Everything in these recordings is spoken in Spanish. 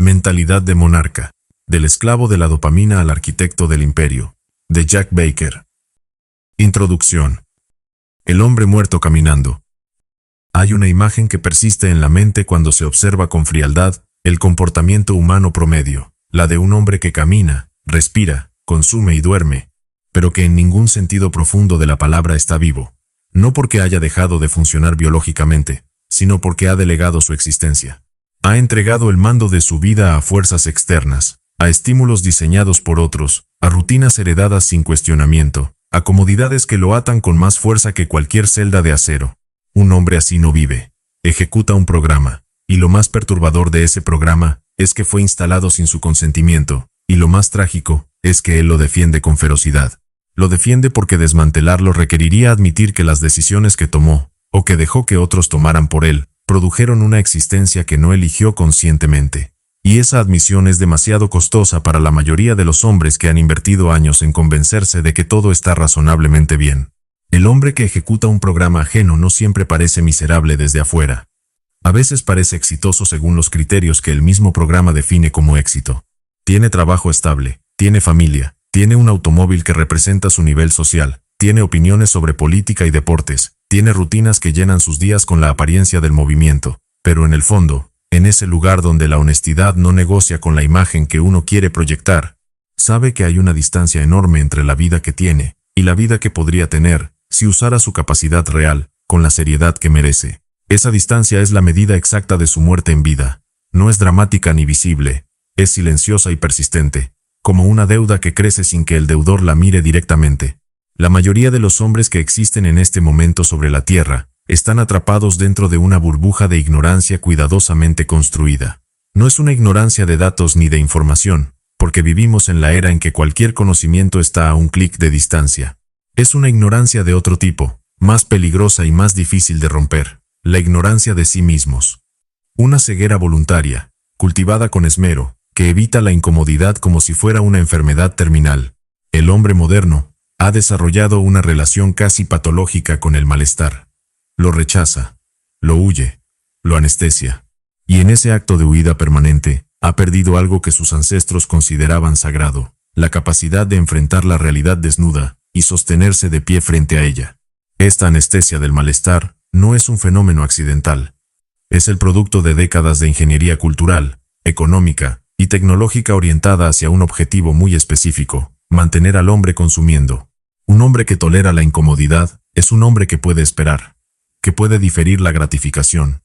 Mentalidad de monarca. Del esclavo de la dopamina al arquitecto del imperio. De Jack Baker. Introducción. El hombre muerto caminando. Hay una imagen que persiste en la mente cuando se observa con frialdad el comportamiento humano promedio, la de un hombre que camina, respira, consume y duerme, pero que en ningún sentido profundo de la palabra está vivo, no porque haya dejado de funcionar biológicamente, sino porque ha delegado su existencia. Ha entregado el mando de su vida a fuerzas externas, a estímulos diseñados por otros, a rutinas heredadas sin cuestionamiento, a comodidades que lo atan con más fuerza que cualquier celda de acero. Un hombre así no vive. Ejecuta un programa, y lo más perturbador de ese programa es que fue instalado sin su consentimiento, y lo más trágico es que él lo defiende con ferocidad. Lo defiende porque desmantelarlo requeriría admitir que las decisiones que tomó, o que dejó que otros tomaran por él, produjeron una existencia que no eligió conscientemente. Y esa admisión es demasiado costosa para la mayoría de los hombres que han invertido años en convencerse de que todo está razonablemente bien. El hombre que ejecuta un programa ajeno no siempre parece miserable desde afuera. A veces parece exitoso según los criterios que el mismo programa define como éxito. Tiene trabajo estable, tiene familia, tiene un automóvil que representa su nivel social, tiene opiniones sobre política y deportes, tiene rutinas que llenan sus días con la apariencia del movimiento, pero en el fondo, en ese lugar donde la honestidad no negocia con la imagen que uno quiere proyectar, sabe que hay una distancia enorme entre la vida que tiene y la vida que podría tener si usara su capacidad real, con la seriedad que merece. Esa distancia es la medida exacta de su muerte en vida. No es dramática ni visible, es silenciosa y persistente, como una deuda que crece sin que el deudor la mire directamente. La mayoría de los hombres que existen en este momento sobre la Tierra están atrapados dentro de una burbuja de ignorancia cuidadosamente construida. No es una ignorancia de datos ni de información, porque vivimos en la era en que cualquier conocimiento está a un clic de distancia. Es una ignorancia de otro tipo, más peligrosa y más difícil de romper, la ignorancia de sí mismos. Una ceguera voluntaria, cultivada con esmero, que evita la incomodidad como si fuera una enfermedad terminal. El hombre moderno ha desarrollado una relación casi patológica con el malestar. Lo rechaza, lo huye, lo anestesia. Y en ese acto de huida permanente, ha perdido algo que sus ancestros consideraban sagrado, la capacidad de enfrentar la realidad desnuda y sostenerse de pie frente a ella. Esta anestesia del malestar no es un fenómeno accidental. Es el producto de décadas de ingeniería cultural, económica y tecnológica orientada hacia un objetivo muy específico: mantener al hombre consumiendo. Un hombre que tolera la incomodidad es un hombre que puede esperar, que puede diferir la gratificación,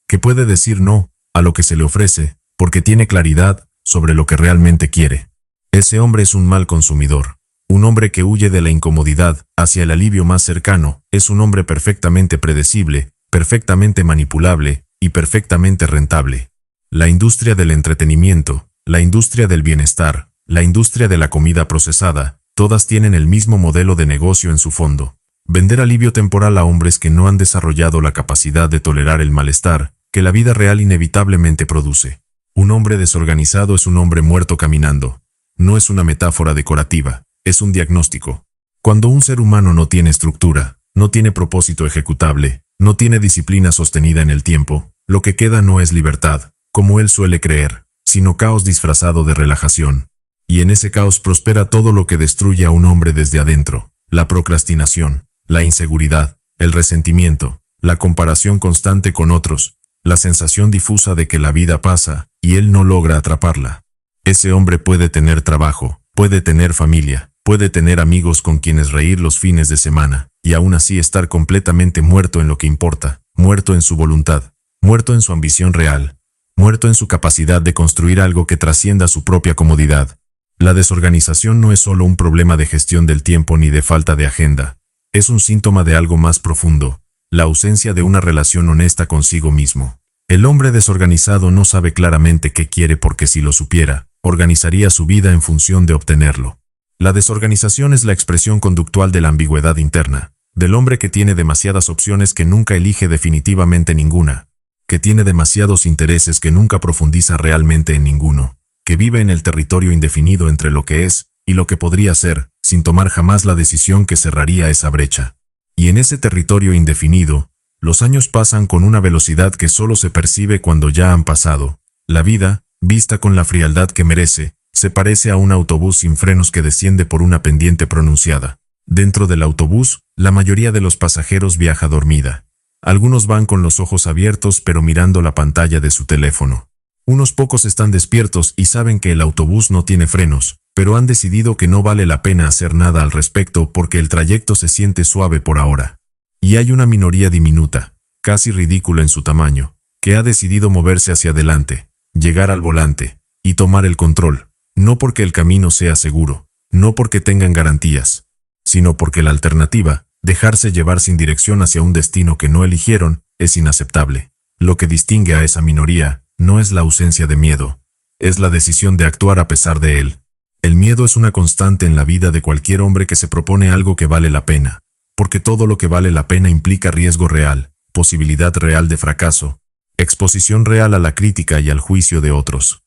que puede decir no a lo que se le ofrece porque tiene claridad sobre lo que realmente quiere. Ese hombre es un mal consumidor. Un hombre que huye de la incomodidad hacia el alivio más cercano es un hombre perfectamente predecible, perfectamente manipulable y perfectamente rentable. La industria del entretenimiento, la industria del bienestar, la industria de la comida procesada, todas tienen el mismo modelo de negocio en su fondo: vender alivio temporal a hombres que no han desarrollado la capacidad de tolerar el malestar que la vida real inevitablemente produce. Un hombre desorganizado es un hombre muerto caminando. No es una metáfora decorativa, es un diagnóstico. Cuando un ser humano no tiene estructura, no tiene propósito ejecutable, no tiene disciplina sostenida en el tiempo, lo que queda no es libertad, como él suele creer, sino caos disfrazado de relajación. Y en ese caos prospera todo lo que destruye a un hombre desde adentro: la procrastinación, la inseguridad, el resentimiento, la comparación constante con otros, la sensación difusa de que la vida pasa y él no logra atraparla. Ese hombre puede tener trabajo, puede tener familia, puede tener amigos con quienes reír los fines de semana, y aún así estar completamente muerto en lo que importa, muerto en su voluntad, muerto en su ambición real, muerto en su capacidad de construir algo que trascienda su propia comodidad. La desorganización no es solo un problema de gestión del tiempo ni de falta de agenda, es un síntoma de algo más profundo: la ausencia de una relación honesta consigo mismo. El hombre desorganizado no sabe claramente qué quiere, porque si lo supiera, organizaría su vida en función de obtenerlo. La desorganización es la expresión conductual de la ambigüedad interna, del hombre que tiene demasiadas opciones que nunca elige definitivamente ninguna, que tiene demasiados intereses que nunca profundiza realmente en ninguno, que vive en el territorio indefinido entre lo que es y lo que podría ser, sin tomar jamás la decisión que cerraría esa brecha. Y en ese territorio indefinido, los años pasan con una velocidad que solo se percibe cuando ya han pasado. La vida vista con la frialdad que merece, se parece a un autobús sin frenos que desciende por una pendiente pronunciada. Dentro del autobús, la mayoría de los pasajeros viaja dormida. Algunos van con los ojos abiertos pero mirando la pantalla de su teléfono. Unos pocos están despiertos y saben que el autobús no tiene frenos, pero han decidido que no vale la pena hacer nada al respecto porque el trayecto se siente suave por ahora. Y hay una minoría diminuta, casi ridícula en su tamaño, que ha decidido moverse hacia adelante, llegar al volante y tomar el control, no porque el camino sea seguro, no porque tengan garantías, sino porque la alternativa, dejarse llevar sin dirección hacia un destino que no eligieron, es inaceptable. Lo que distingue a esa minoría no es la ausencia de miedo, es la decisión de actuar a pesar de él. El miedo es una constante en la vida de cualquier hombre que se propone algo que vale la pena, porque todo lo que vale la pena implica riesgo real, posibilidad real de fracaso, exposición real a la crítica y al juicio de otros.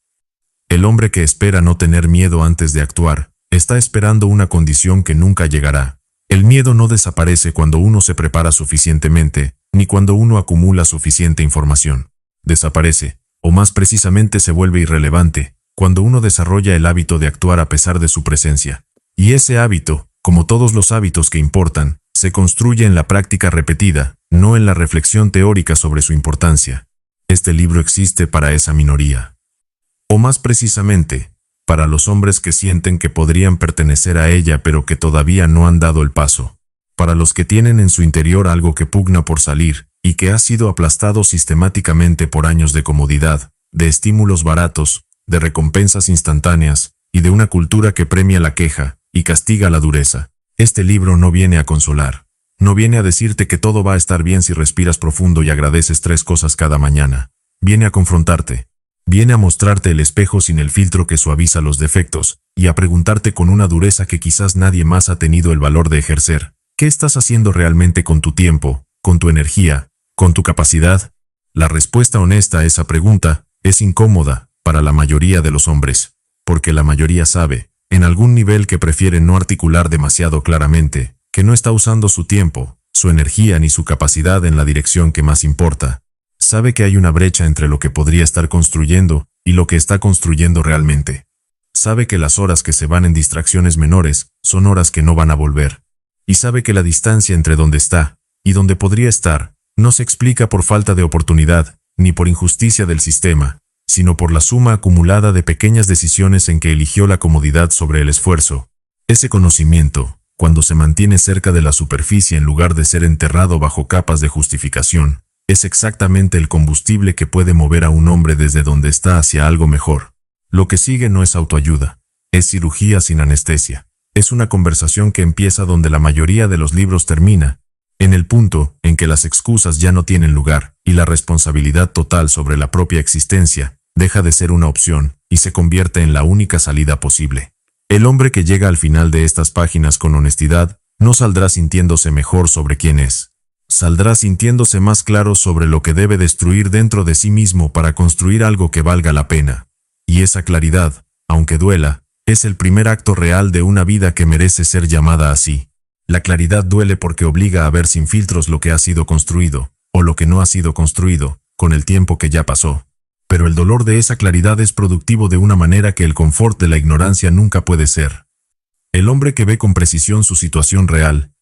El hombre que espera no tener miedo antes de actuar, está esperando una condición que nunca llegará. El miedo no desaparece cuando uno se prepara suficientemente, ni cuando uno acumula suficiente información. Desaparece, o más precisamente se vuelve irrelevante, cuando uno desarrolla el hábito de actuar a pesar de su presencia. Y ese hábito, como todos los hábitos que importan, se construye en la práctica repetida, no en la reflexión teórica sobre su importancia. Este libro existe para esa minoría. O más precisamente, para los hombres que sienten que podrían pertenecer a ella pero que todavía no han dado el paso. Para los que tienen en su interior algo que pugna por salir, y que ha sido aplastado sistemáticamente por años de comodidad, de estímulos baratos, de recompensas instantáneas, y de una cultura que premia la queja y castiga la dureza. Este libro no viene a consolar. No viene a decirte que todo va a estar bien si respiras profundo y agradeces 3 cosas cada mañana. Viene a confrontarte. Viene a mostrarte el espejo sin el filtro que suaviza los defectos, y a preguntarte con una dureza que quizás nadie más ha tenido el valor de ejercer. ¿Qué estás haciendo realmente con tu tiempo, con tu energía, con tu capacidad? La respuesta honesta a esa pregunta es incómoda para la mayoría de los hombres, porque la mayoría sabe, en algún nivel, que prefiere no articular demasiado claramente, que no está usando su tiempo, su energía ni su capacidad en la dirección que más importa. Sabe que hay una brecha entre lo que podría estar construyendo y lo que está construyendo realmente. Sabe que las horas que se van en distracciones menores son horas que no van a volver. Y sabe que la distancia entre donde está y donde podría estar no se explica por falta de oportunidad, ni por injusticia del sistema, sino por la suma acumulada de pequeñas decisiones en que eligió la comodidad sobre el esfuerzo. Ese conocimiento, cuando se mantiene cerca de la superficie en lugar de ser enterrado bajo capas de justificación, es exactamente el combustible que puede mover a un hombre desde donde está hacia algo mejor. Lo que sigue no es autoayuda, es cirugía sin anestesia. Es una conversación que empieza donde la mayoría de los libros termina, en el punto en que las excusas ya no tienen lugar y la responsabilidad total sobre la propia existencia deja de ser una opción y se convierte en la única salida posible. El hombre que llega al final de estas páginas con honestidad no saldrá sintiéndose mejor sobre quién es. Saldrá sintiéndose más claro sobre lo que debe destruir dentro de sí mismo para construir algo que valga la pena. Y esa claridad, aunque duela, es el primer acto real de una vida que merece ser llamada así. La claridad duele porque obliga a ver sin filtros lo que ha sido construido, o lo que no ha sido construido, con el tiempo que ya pasó. Pero el dolor de esa claridad es productivo de una manera que el confort de la ignorancia nunca puede ser. El hombre que ve con precisión su situación real,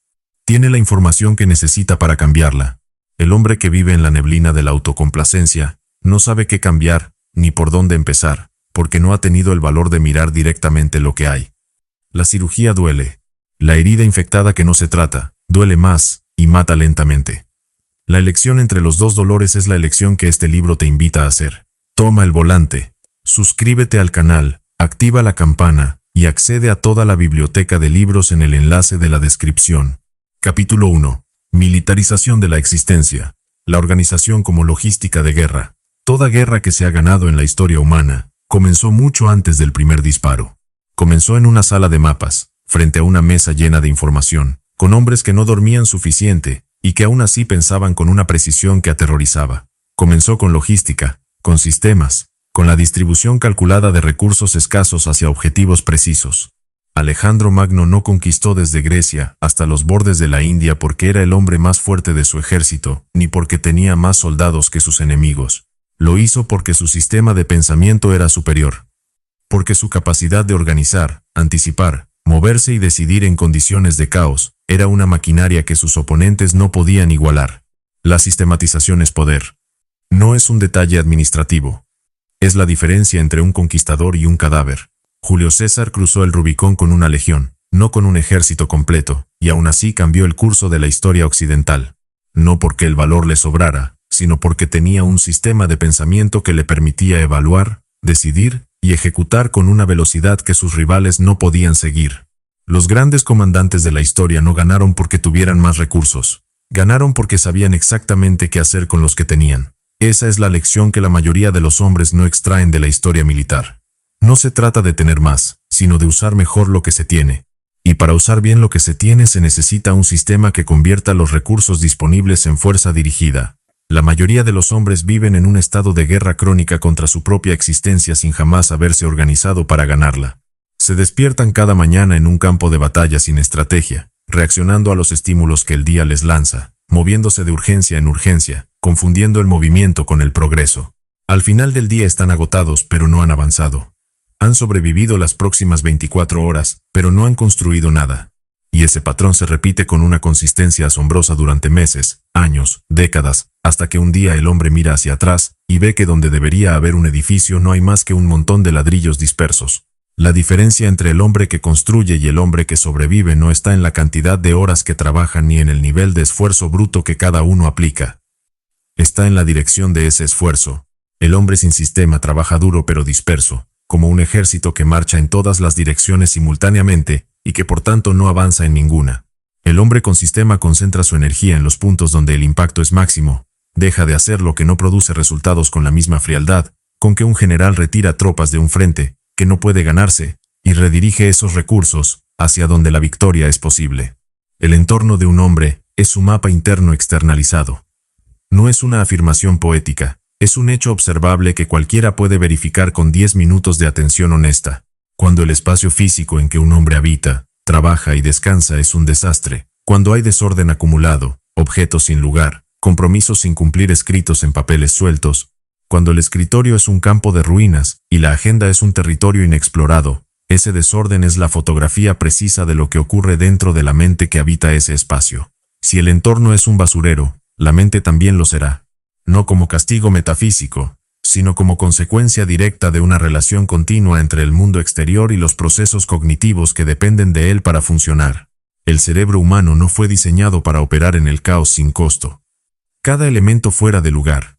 tiene la información que necesita para cambiarla. El hombre que vive en la neblina de la autocomplacencia, no sabe qué cambiar, ni por dónde empezar, porque no ha tenido el valor de mirar directamente lo que hay. La cirugía duele. La herida infectada que no se trata, duele más, y mata lentamente. La elección entre los dos dolores es la elección que este libro te invita a hacer. Toma el volante, suscríbete al canal, activa la campana, y accede a toda la biblioteca de libros en el enlace de la descripción. Capítulo 1. Militarización de la existencia. La organización como logística de guerra. Toda guerra que se ha ganado en la historia humana comenzó mucho antes del primer disparo. Comenzó en una sala de mapas, frente a una mesa llena de información, con hombres que no dormían suficiente y que aún así pensaban con una precisión que aterrorizaba. Comenzó con logística, con sistemas, con la distribución calculada de recursos escasos hacia objetivos precisos. Alejandro Magno no conquistó desde Grecia hasta los bordes de la India porque era el hombre más fuerte de su ejército, ni porque tenía más soldados que sus enemigos. Lo hizo porque su sistema de pensamiento era superior. Porque su capacidad de organizar, anticipar, moverse y decidir en condiciones de caos era una maquinaria que sus oponentes no podían igualar. La sistematización es poder. No es un detalle administrativo. Es la diferencia entre un conquistador y un cadáver. Julio César cruzó el Rubicón con una legión, no con un ejército completo, y aún así cambió el curso de la historia occidental. No porque el valor le sobrara, sino porque tenía un sistema de pensamiento que le permitía evaluar, decidir y ejecutar con una velocidad que sus rivales no podían seguir. Los grandes comandantes de la historia no ganaron porque tuvieran más recursos. Ganaron porque sabían exactamente qué hacer con los que tenían. Esa es la lección que la mayoría de los hombres no extraen de la historia militar. No se trata de tener más, sino de usar mejor lo que se tiene. Y para usar bien lo que se tiene se necesita un sistema que convierta los recursos disponibles en fuerza dirigida. La mayoría de los hombres viven en un estado de guerra crónica contra su propia existencia sin jamás haberse organizado para ganarla. Se despiertan cada mañana en un campo de batalla sin estrategia, reaccionando a los estímulos que el día les lanza, moviéndose de urgencia en urgencia, confundiendo el movimiento con el progreso. Al final del día están agotados, pero no han avanzado. Han sobrevivido las próximas 24 horas, pero no han construido nada. Y ese patrón se repite con una consistencia asombrosa durante meses, años, décadas, hasta que un día el hombre mira hacia atrás y ve que donde debería haber un edificio no hay más que un montón de ladrillos dispersos. La diferencia entre el hombre que construye y el hombre que sobrevive no está en la cantidad de horas que trabajan ni en el nivel de esfuerzo bruto que cada uno aplica. Está en la dirección de ese esfuerzo. El hombre sin sistema trabaja duro pero disperso, como un ejército que marcha en todas las direcciones simultáneamente y que por tanto no avanza en ninguna. El hombre con sistema concentra su energía en los puntos donde el impacto es máximo, deja de hacer lo que no produce resultados con la misma frialdad con que un general retira tropas de un frente que no puede ganarse, y redirige esos recursos hacia donde la victoria es posible. El entorno de un hombre es su mapa interno externalizado. No es una afirmación poética, es un hecho observable que cualquiera puede verificar con 10 minutos de atención honesta. Cuando el espacio físico en que un hombre habita, trabaja y descansa es un desastre, cuando hay desorden acumulado, objetos sin lugar, compromisos sin cumplir escritos en papeles sueltos, cuando el escritorio es un campo de ruinas y la agenda es un territorio inexplorado, ese desorden es la fotografía precisa de lo que ocurre dentro de la mente que habita ese espacio. Si el entorno es un basurero, la mente también lo será. No como castigo metafísico, sino como consecuencia directa de una relación continua entre el mundo exterior y los procesos cognitivos que dependen de él para funcionar. El cerebro humano no fue diseñado para operar en el caos sin costo. Cada elemento fuera de lugar,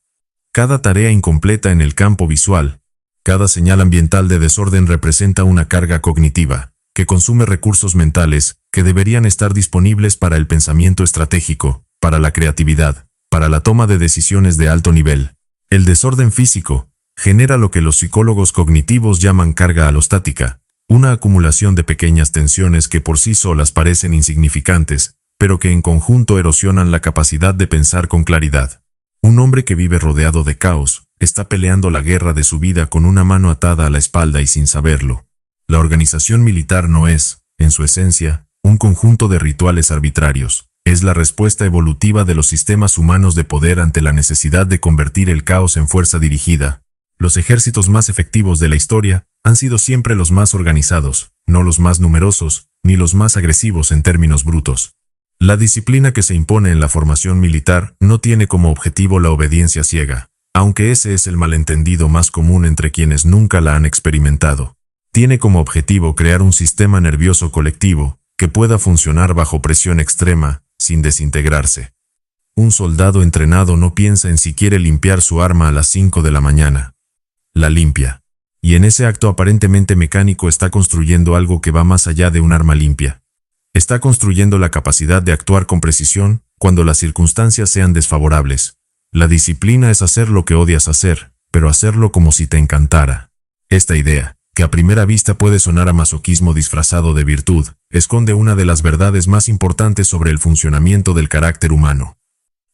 cada tarea incompleta en el campo visual, cada señal ambiental de desorden representa una carga cognitiva, que consume recursos mentales que deberían estar disponibles para el pensamiento estratégico, para la creatividad, para la toma de decisiones de alto nivel. El desorden físico genera lo que los psicólogos cognitivos llaman carga alostática, una acumulación de pequeñas tensiones que por sí solas parecen insignificantes, pero que en conjunto erosionan la capacidad de pensar con claridad. Un hombre que vive rodeado de caos está peleando la guerra de su vida con una mano atada a la espalda y sin saberlo. La organización militar no es, en su esencia, un conjunto de rituales arbitrarios. Es la respuesta evolutiva de los sistemas humanos de poder ante la necesidad de convertir el caos en fuerza dirigida. Los ejércitos más efectivos de la historia han sido siempre los más organizados, no los más numerosos, ni los más agresivos en términos brutos. La disciplina que se impone en la formación militar no tiene como objetivo la obediencia ciega, aunque ese es el malentendido más común entre quienes nunca la han experimentado. Tiene como objetivo crear un sistema nervioso colectivo que pueda funcionar bajo presión extrema, sin desintegrarse. Un soldado entrenado no piensa en si quiere limpiar su arma a las 5 de la mañana. La limpia. Y en ese acto aparentemente mecánico está construyendo algo que va más allá de un arma limpia. Está construyendo la capacidad de actuar con precisión cuando las circunstancias sean desfavorables. La disciplina es hacer lo que odias hacer, pero hacerlo como si te encantara. Esta idea, que a primera vista puede sonar a masoquismo disfrazado de virtud, esconde una de las verdades más importantes sobre el funcionamiento del carácter humano.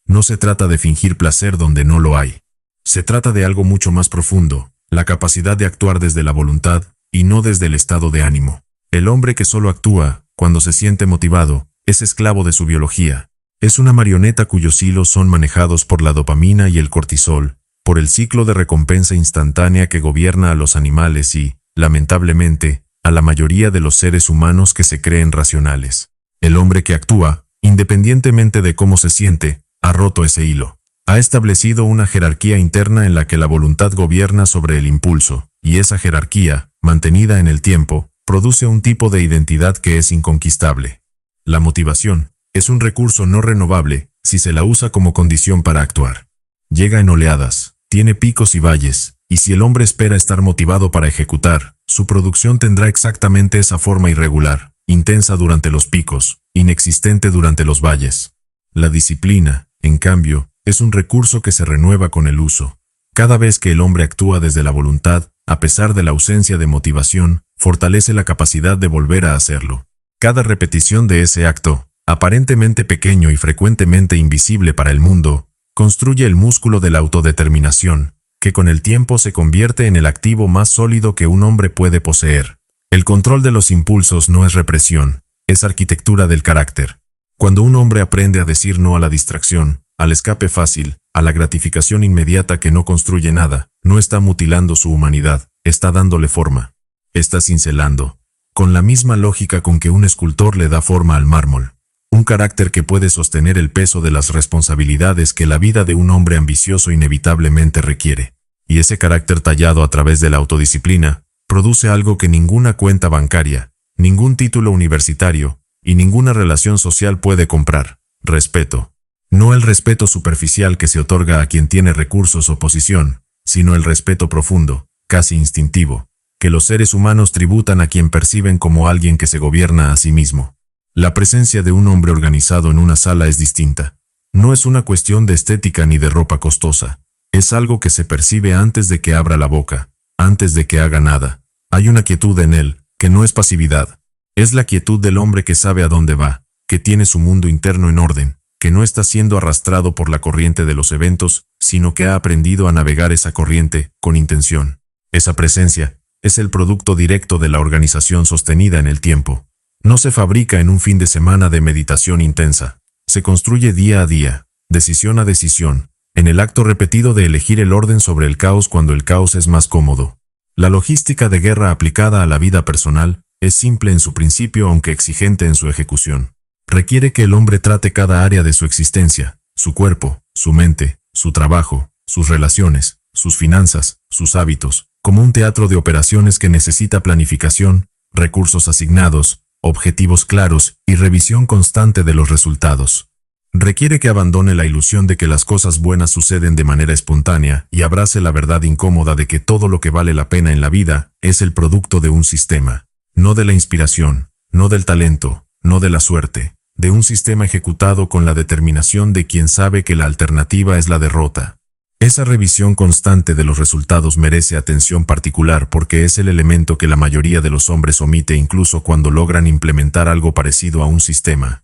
No se trata de fingir placer donde no lo hay. Se trata de algo mucho más profundo, la capacidad de actuar desde la voluntad y no desde el estado de ánimo. El hombre que solo actúa cuando se siente motivado es esclavo de su biología. Es una marioneta cuyos hilos son manejados por la dopamina y el cortisol, por el ciclo de recompensa instantánea que gobierna a los animales y, lamentablemente, a la mayoría de los seres humanos que se creen racionales. El hombre que actúa, independientemente de cómo se siente, ha roto ese hilo. Ha establecido una jerarquía interna en la que la voluntad gobierna sobre el impulso, y esa jerarquía, mantenida en el tiempo, produce un tipo de identidad que es inconquistable. La motivación es un recurso no renovable si se la usa como condición para actuar. Llega en oleadas, tiene picos y valles, y si el hombre espera estar motivado para ejecutar, su producción tendrá exactamente esa forma irregular, intensa durante los picos, inexistente durante los valles. La disciplina, en cambio, es un recurso que se renueva con el uso. Cada vez que el hombre actúa desde la voluntad, a pesar de la ausencia de motivación, fortalece la capacidad de volver a hacerlo. Cada repetición de ese acto, aparentemente pequeño y frecuentemente invisible para el mundo, construye el músculo de la autodeterminación, que con el tiempo se convierte en el activo más sólido que un hombre puede poseer. El control de los impulsos no es represión, es arquitectura del carácter. Cuando un hombre aprende a decir no a la distracción, al escape fácil, a la gratificación inmediata que no construye nada, no está mutilando su humanidad, está dándole forma. Está cincelando, con la misma lógica con que un escultor le da forma al mármol. Un carácter que puede sostener el peso de las responsabilidades que la vida de un hombre ambicioso inevitablemente requiere. Y ese carácter tallado a través de la autodisciplina, produce algo que ninguna cuenta bancaria, ningún título universitario, y ninguna relación social puede comprar: respeto. No el respeto superficial que se otorga a quien tiene recursos o posición, sino el respeto profundo, casi instintivo, que los seres humanos tributan a quien perciben como alguien que se gobierna a sí mismo. La presencia de un hombre organizado en una sala es distinta. No es una cuestión de estética ni de ropa costosa. Es algo que se percibe antes de que abra la boca, antes de que haga nada. Hay una quietud en él, que no es pasividad. Es la quietud del hombre que sabe a dónde va, que tiene su mundo interno en orden, que no está siendo arrastrado por la corriente de los eventos, sino que ha aprendido a navegar esa corriente con intención. Esa presencia es el producto directo de la organización sostenida en el tiempo. No se fabrica en un fin de semana de meditación intensa. Se construye día a día, decisión a decisión, en el acto repetido de elegir el orden sobre el caos cuando el caos es más cómodo. La logística de guerra aplicada a la vida personal es simple en su principio aunque exigente en su ejecución. Requiere que el hombre trate cada área de su existencia, su cuerpo, su mente, su trabajo, sus relaciones, sus finanzas, sus hábitos, como un teatro de operaciones que necesita planificación, recursos asignados, objetivos claros y revisión constante de los resultados. Requiere que abandone la ilusión de que las cosas buenas suceden de manera espontánea y abrace la verdad incómoda de que todo lo que vale la pena en la vida es el producto de un sistema, no de la inspiración, no del talento, no de la suerte, de un sistema ejecutado con la determinación de quien sabe que la alternativa es la derrota. Esa revisión constante de los resultados merece atención particular porque es el elemento que la mayoría de los hombres omite incluso cuando logran implementar algo parecido a un sistema.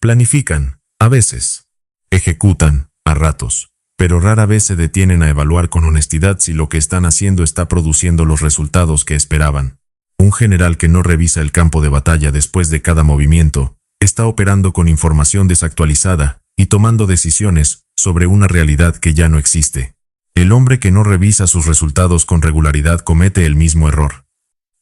Planifican, a veces. Ejecutan, a ratos. Pero rara vez se detienen a evaluar con honestidad si lo que están haciendo está produciendo los resultados que esperaban. Un general que no revisa el campo de batalla después de cada movimiento, está operando con información desactualizada y tomando decisiones sobre una realidad que ya no existe. El hombre que no revisa sus resultados con regularidad comete el mismo error.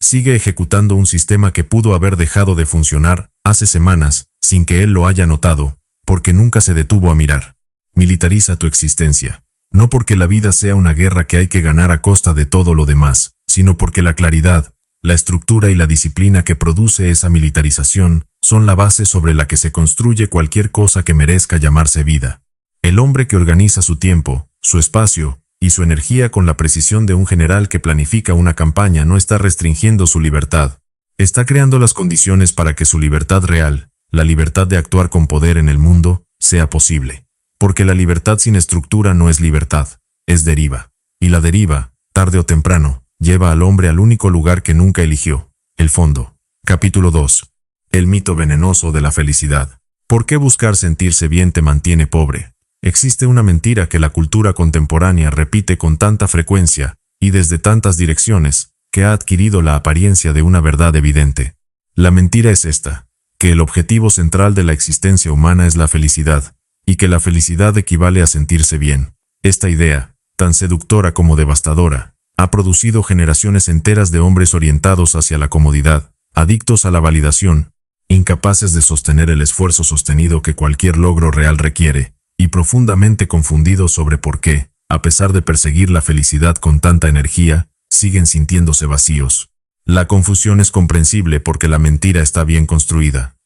Sigue ejecutando un sistema que pudo haber dejado de funcionar hace semanas, sin que él lo haya notado, porque nunca se detuvo a mirar. Militariza tu existencia. No porque la vida sea una guerra que hay que ganar a costa de todo lo demás, sino porque la claridad, la estructura y la disciplina que produce esa militarización son la base sobre la que se construye cualquier cosa que merezca llamarse vida. El hombre que organiza su tiempo, su espacio y su energía con la precisión de un general que planifica una campaña no está restringiendo su libertad. Está creando las condiciones para que su libertad real, la libertad de actuar con poder en el mundo, sea posible. Porque la libertad sin estructura no es libertad, es deriva. Y la deriva, tarde o temprano, lleva al hombre al único lugar que nunca eligió, el fondo. Capítulo 2. El mito venenoso de la felicidad. ¿Por qué buscar sentirse bien te mantiene pobre? Existe una mentira que la cultura contemporánea repite con tanta frecuencia, y desde tantas direcciones, que ha adquirido la apariencia de una verdad evidente. La mentira es esta, que el objetivo central de la existencia humana es la felicidad, y que la felicidad equivale a sentirse bien. Esta idea, tan seductora como devastadora, ha producido generaciones enteras de hombres orientados hacia la comodidad, adictos a la validación, incapaces de sostener el esfuerzo sostenido que cualquier logro real requiere, y profundamente confundidos sobre por qué, a pesar de perseguir la felicidad con tanta energía, siguen sintiéndose vacíos. La confusión es comprensible porque la mentira está bien construida.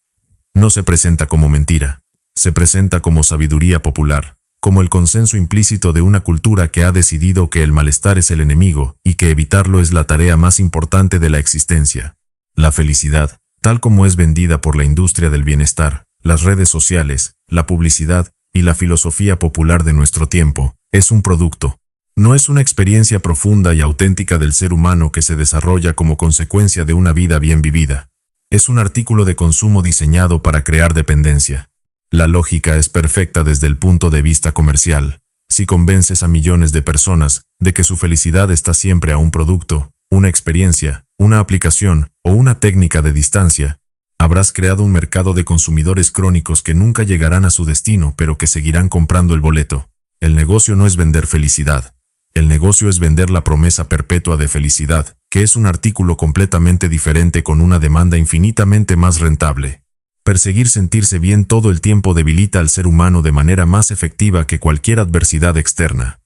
No se presenta como mentira, se presenta como sabiduría popular, como el consenso implícito de una cultura que ha decidido que el malestar es el enemigo y que evitarlo es la tarea más importante de la existencia. La felicidad, tal como es vendida por la industria del bienestar, las redes sociales, la publicidad y la filosofía popular de nuestro tiempo, es un producto. No es una experiencia profunda y auténtica del ser humano que se desarrolla como consecuencia de una vida bien vivida. Es un artículo de consumo diseñado para crear dependencia. La lógica es perfecta desde el punto de vista comercial. Si convences a millones de personas de que su felicidad está siempre a un producto, una experiencia, una aplicación o una técnica de distancia, habrás creado un mercado de consumidores crónicos que nunca llegarán a su destino pero que seguirán comprando el boleto. El negocio no es vender felicidad. El negocio es vender la promesa perpetua de felicidad, que es un artículo completamente diferente con una demanda infinitamente más rentable. Perseguir sentirse bien todo el tiempo debilita al ser humano de manera más efectiva que cualquier adversidad externa.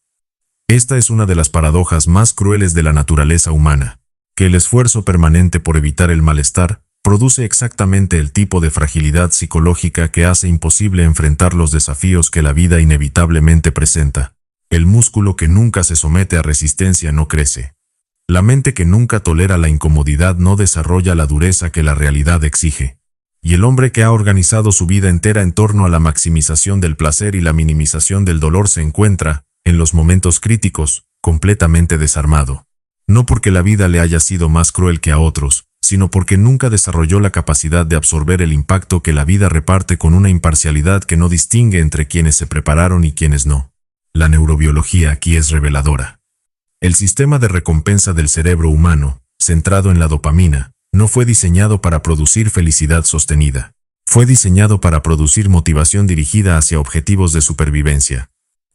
Esta es una de las paradojas más crueles de la naturaleza humana, que el esfuerzo permanente por evitar el malestar produce exactamente el tipo de fragilidad psicológica que hace imposible enfrentar los desafíos que la vida inevitablemente presenta. El músculo que nunca se somete a resistencia no crece. La mente que nunca tolera la incomodidad no desarrolla la dureza que la realidad exige. Y el hombre que ha organizado su vida entera en torno a la maximización del placer y la minimización del dolor se encuentra, en los momentos críticos, completamente desarmado. No porque la vida le haya sido más cruel que a otros, sino porque nunca desarrolló la capacidad de absorber el impacto que la vida reparte con una imparcialidad que no distingue entre quienes se prepararon y quienes no. La neurobiología aquí es reveladora. El sistema de recompensa del cerebro humano, centrado en la dopamina, no fue diseñado para producir felicidad sostenida. Fue diseñado para producir motivación dirigida hacia objetivos de supervivencia.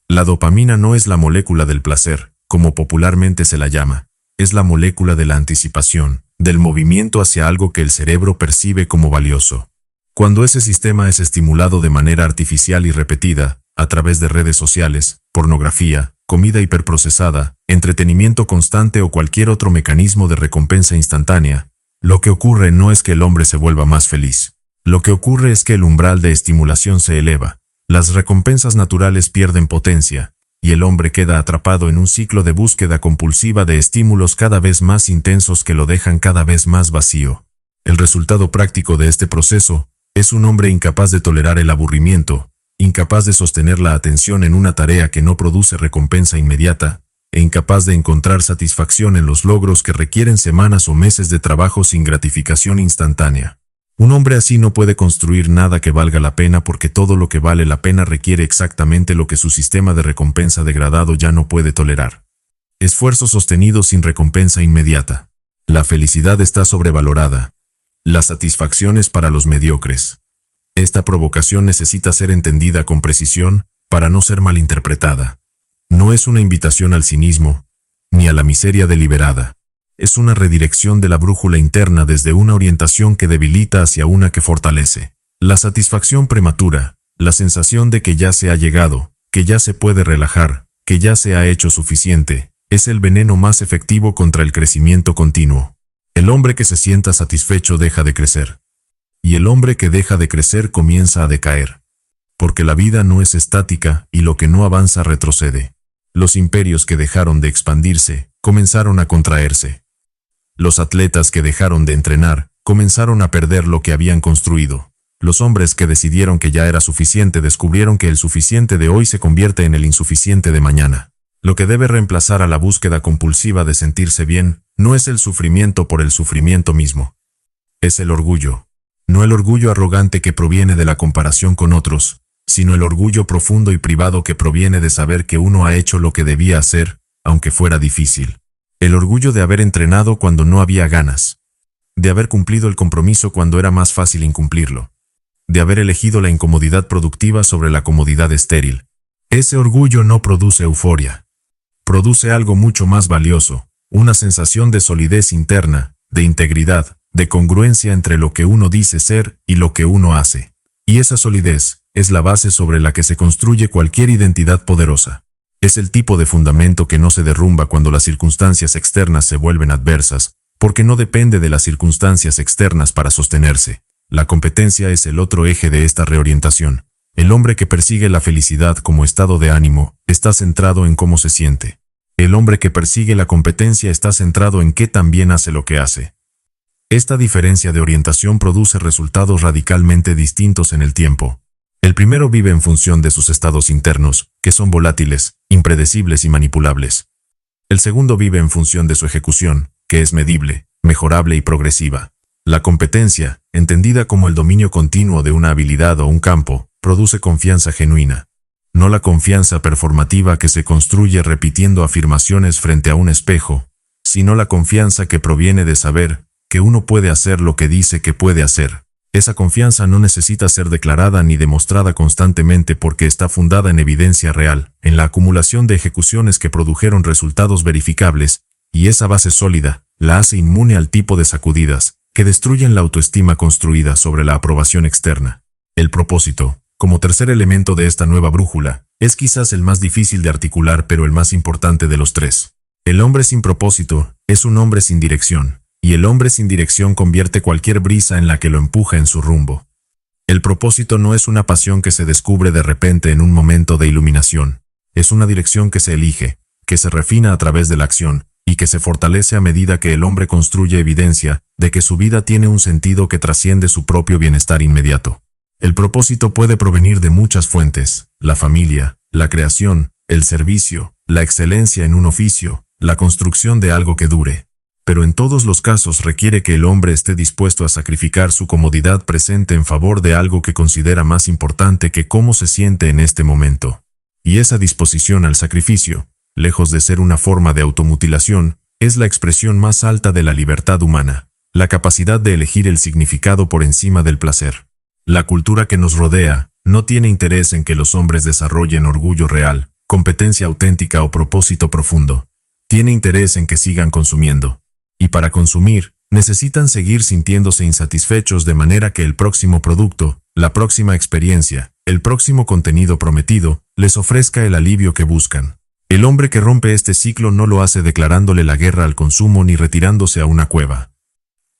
La dopamina no es la molécula del placer, como popularmente se la llama. Es la molécula de la anticipación, del movimiento hacia algo que el cerebro percibe como valioso. Cuando ese sistema es estimulado de manera artificial y repetida, a través de redes sociales, pornografía, comida hiperprocesada, entretenimiento constante o cualquier otro mecanismo de recompensa instantánea, lo que ocurre no es que el hombre se vuelva más feliz. Lo que ocurre es que el umbral de estimulación se eleva, las recompensas naturales pierden potencia, y el hombre queda atrapado en un ciclo de búsqueda compulsiva de estímulos cada vez más intensos que lo dejan cada vez más vacío. El resultado práctico de este proceso es un hombre incapaz de tolerar el aburrimiento, incapaz de sostener la atención en una tarea que no produce recompensa inmediata, e incapaz de encontrar satisfacción en los logros que requieren semanas o meses de trabajo sin gratificación instantánea. Un hombre así no puede construir nada que valga la pena porque todo lo que vale la pena requiere exactamente lo que su sistema de recompensa degradado ya no puede tolerar. Esfuerzo sostenido sin recompensa inmediata. La felicidad está sobrevalorada. La satisfacción es para los mediocres. Esta provocación necesita ser entendida con precisión para no ser malinterpretada. No es una invitación al cinismo, ni a la miseria deliberada. Es una redirección de la brújula interna desde una orientación que debilita hacia una que fortalece. La satisfacción prematura, la sensación de que ya se ha llegado, que ya se puede relajar, que ya se ha hecho suficiente, es el veneno más efectivo contra el crecimiento continuo. El hombre que se sienta satisfecho deja de crecer. Y el hombre que deja de crecer comienza a decaer. Porque la vida no es estática y lo que no avanza retrocede. Los imperios que dejaron de expandirse, comenzaron a contraerse. Los atletas que dejaron de entrenar, comenzaron a perder lo que habían construido. Los hombres que decidieron que ya era suficiente descubrieron que el suficiente de hoy se convierte en el insuficiente de mañana. Lo que debe reemplazar a la búsqueda compulsiva de sentirse bien, no es el sufrimiento por el sufrimiento mismo. Es el orgullo. No el orgullo arrogante que proviene de la comparación con otros, sino el orgullo profundo y privado que proviene de saber que uno ha hecho lo que debía hacer, aunque fuera difícil. El orgullo de haber entrenado cuando no había ganas. De haber cumplido el compromiso cuando era más fácil incumplirlo. De haber elegido la incomodidad productiva sobre la comodidad estéril. Ese orgullo no produce euforia. produce algo mucho más valioso, una sensación de solidez interna, de integridad, de congruencia entre lo que uno dice ser y lo que uno hace. Y esa solidez es la base sobre la que se construye cualquier identidad poderosa. Es el tipo de fundamento que no se derrumba cuando las circunstancias externas se vuelven adversas, porque no depende de las circunstancias externas para sostenerse. La competencia es el otro eje de esta reorientación. El hombre que persigue la felicidad como estado de ánimo está centrado en cómo se siente. El hombre que persigue la competencia está centrado en qué tan bien hace lo que hace. Esta diferencia de orientación produce resultados radicalmente distintos en el tiempo. El primero vive en función de sus estados internos, que son volátiles, impredecibles y manipulables. El segundo vive en función de su ejecución, que es medible, mejorable y progresiva. La competencia, entendida como el dominio continuo de una habilidad o un campo, produce confianza genuina. No la confianza performativa que se construye repitiendo afirmaciones frente a un espejo, sino la confianza que proviene de saber que uno puede hacer lo que dice que puede hacer. Esa confianza no necesita ser declarada ni demostrada constantemente porque está fundada en evidencia real, en la acumulación de ejecuciones que produjeron resultados verificables, y esa base sólida la hace inmune al tipo de sacudidas que destruyen la autoestima construida sobre la aprobación externa. El propósito, como tercer elemento de esta nueva brújula, es quizás el más difícil de articular pero el más importante de los tres. El hombre sin propósito es un hombre sin dirección, y el hombre sin dirección convierte cualquier brisa en la que lo empuja en su rumbo. El propósito no es una pasión que se descubre de repente en un momento de iluminación. Es una dirección que se elige, que se refina a través de la acción, y que se fortalece a medida que el hombre construye evidencia de que su vida tiene un sentido que trasciende su propio bienestar inmediato. El propósito puede provenir de muchas fuentes: la familia, la creación, el servicio, la excelencia en un oficio, la construcción de algo que dure. Pero en todos los casos requiere que el hombre esté dispuesto a sacrificar su comodidad presente en favor de algo que considera más importante que cómo se siente en este momento. Y esa disposición al sacrificio, lejos de ser una forma de automutilación, es la expresión más alta de la libertad humana, la capacidad de elegir el significado por encima del placer. La cultura que nos rodea no tiene interés en que los hombres desarrollen orgullo real, competencia auténtica o propósito profundo. Tiene interés en que sigan consumiendo. Y para consumir, necesitan seguir sintiéndose insatisfechos de manera que el próximo producto, la próxima experiencia, el próximo contenido prometido, les ofrezca el alivio que buscan. El hombre que rompe este ciclo no lo hace declarándole la guerra al consumo ni retirándose a una cueva.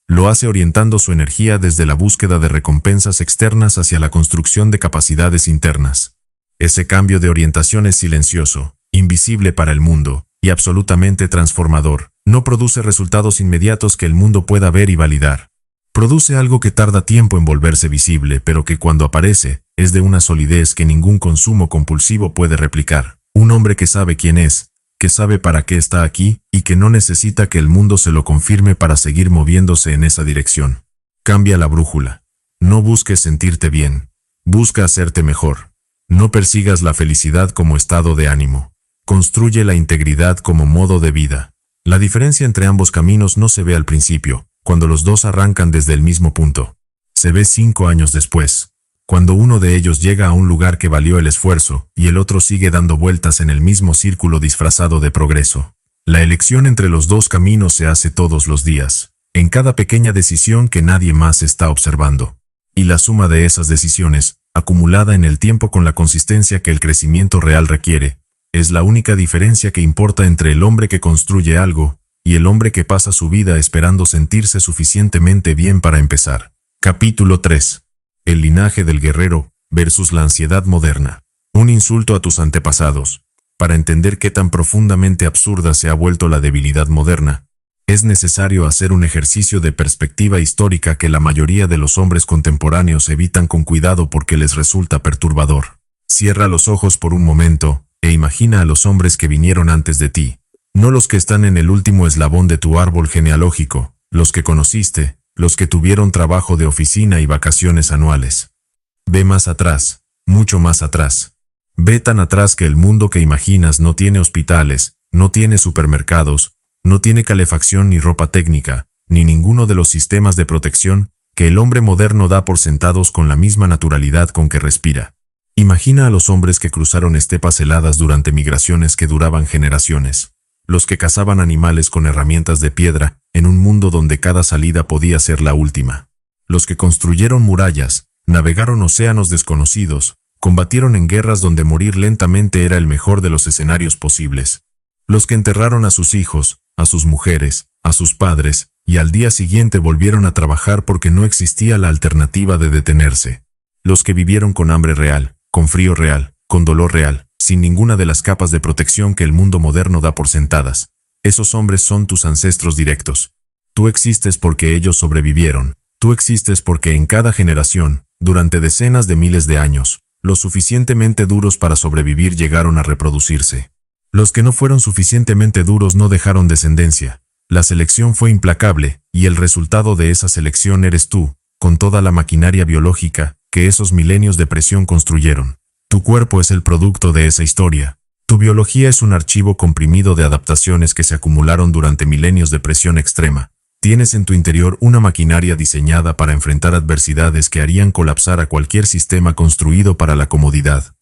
Lo hace orientando su energía desde la búsqueda de recompensas externas hacia la construcción de capacidades internas. Ese cambio de orientación es silencioso, invisible para el mundo, y absolutamente transformador. No produce resultados inmediatos que el mundo pueda ver y validar. Produce algo que tarda tiempo en volverse visible, pero que cuando aparece, es de una solidez que ningún consumo compulsivo puede replicar. Un hombre que sabe quién es, que sabe para qué está aquí, y que no necesita que el mundo se lo confirme para seguir moviéndose en esa dirección. Cambia la brújula. No busques sentirte bien. Busca hacerte mejor. No persigas la felicidad como estado de ánimo. Construye la integridad como modo de vida. La diferencia entre ambos caminos no se ve al principio, cuando los dos arrancan desde el mismo punto. Se ve 5 años después, cuando uno de ellos llega a un lugar que valió el esfuerzo, y el otro sigue dando vueltas en el mismo círculo disfrazado de progreso. La elección entre los dos caminos se hace todos los días, en cada pequeña decisión que nadie más está observando. Y la suma de esas decisiones, acumulada en el tiempo con la consistencia que el crecimiento real requiere, es la única diferencia que importa entre el hombre que construye algo y el hombre que pasa su vida esperando sentirse suficientemente bien para empezar. Capítulo 3. El linaje del guerrero versus la ansiedad moderna. Un insulto a tus antepasados. Para entender qué tan profundamente absurda se ha vuelto la debilidad moderna, es necesario hacer un ejercicio de perspectiva histórica que la mayoría de los hombres contemporáneos evitan con cuidado porque les resulta perturbador. Cierra los ojos por un momento e imagina a los hombres que vinieron antes de ti, no los que están en el último eslabón de tu árbol genealógico, los que conociste, los que tuvieron trabajo de oficina y vacaciones anuales. Ve más atrás, mucho más atrás. Ve tan atrás que el mundo que imaginas no tiene hospitales, no tiene supermercados, no tiene calefacción ni ropa técnica, ni ninguno de los sistemas de protección que el hombre moderno da por sentados con la misma naturalidad con que respira. Imagina a los hombres que cruzaron estepas heladas durante migraciones que duraban generaciones. Los que cazaban animales con herramientas de piedra en un mundo donde cada salida podía ser la última. Los que construyeron murallas, navegaron océanos desconocidos, combatieron en guerras donde morir lentamente era el mejor de los escenarios posibles. Los que enterraron a sus hijos, a sus mujeres, a sus padres, y al día siguiente volvieron a trabajar porque no existía la alternativa de detenerse. Los que vivieron con hambre real, con frío real, con dolor real, sin ninguna de las capas de protección que el mundo moderno da por sentadas. Esos hombres son tus ancestros directos. Tú existes porque ellos sobrevivieron. Tú existes porque en cada generación, durante decenas de miles de años, los suficientemente duros para sobrevivir llegaron a reproducirse. Los que no fueron suficientemente duros no dejaron descendencia. La selección fue implacable, y el resultado de esa selección eres tú, con toda la maquinaria biológica que esos milenios de presión construyeron. Tu cuerpo es el producto de esa historia. Tu biología es un archivo comprimido de adaptaciones que se acumularon durante milenios de presión extrema. Tienes en tu interior una maquinaria diseñada para enfrentar adversidades que harían colapsar a cualquier sistema construido para la comodidad.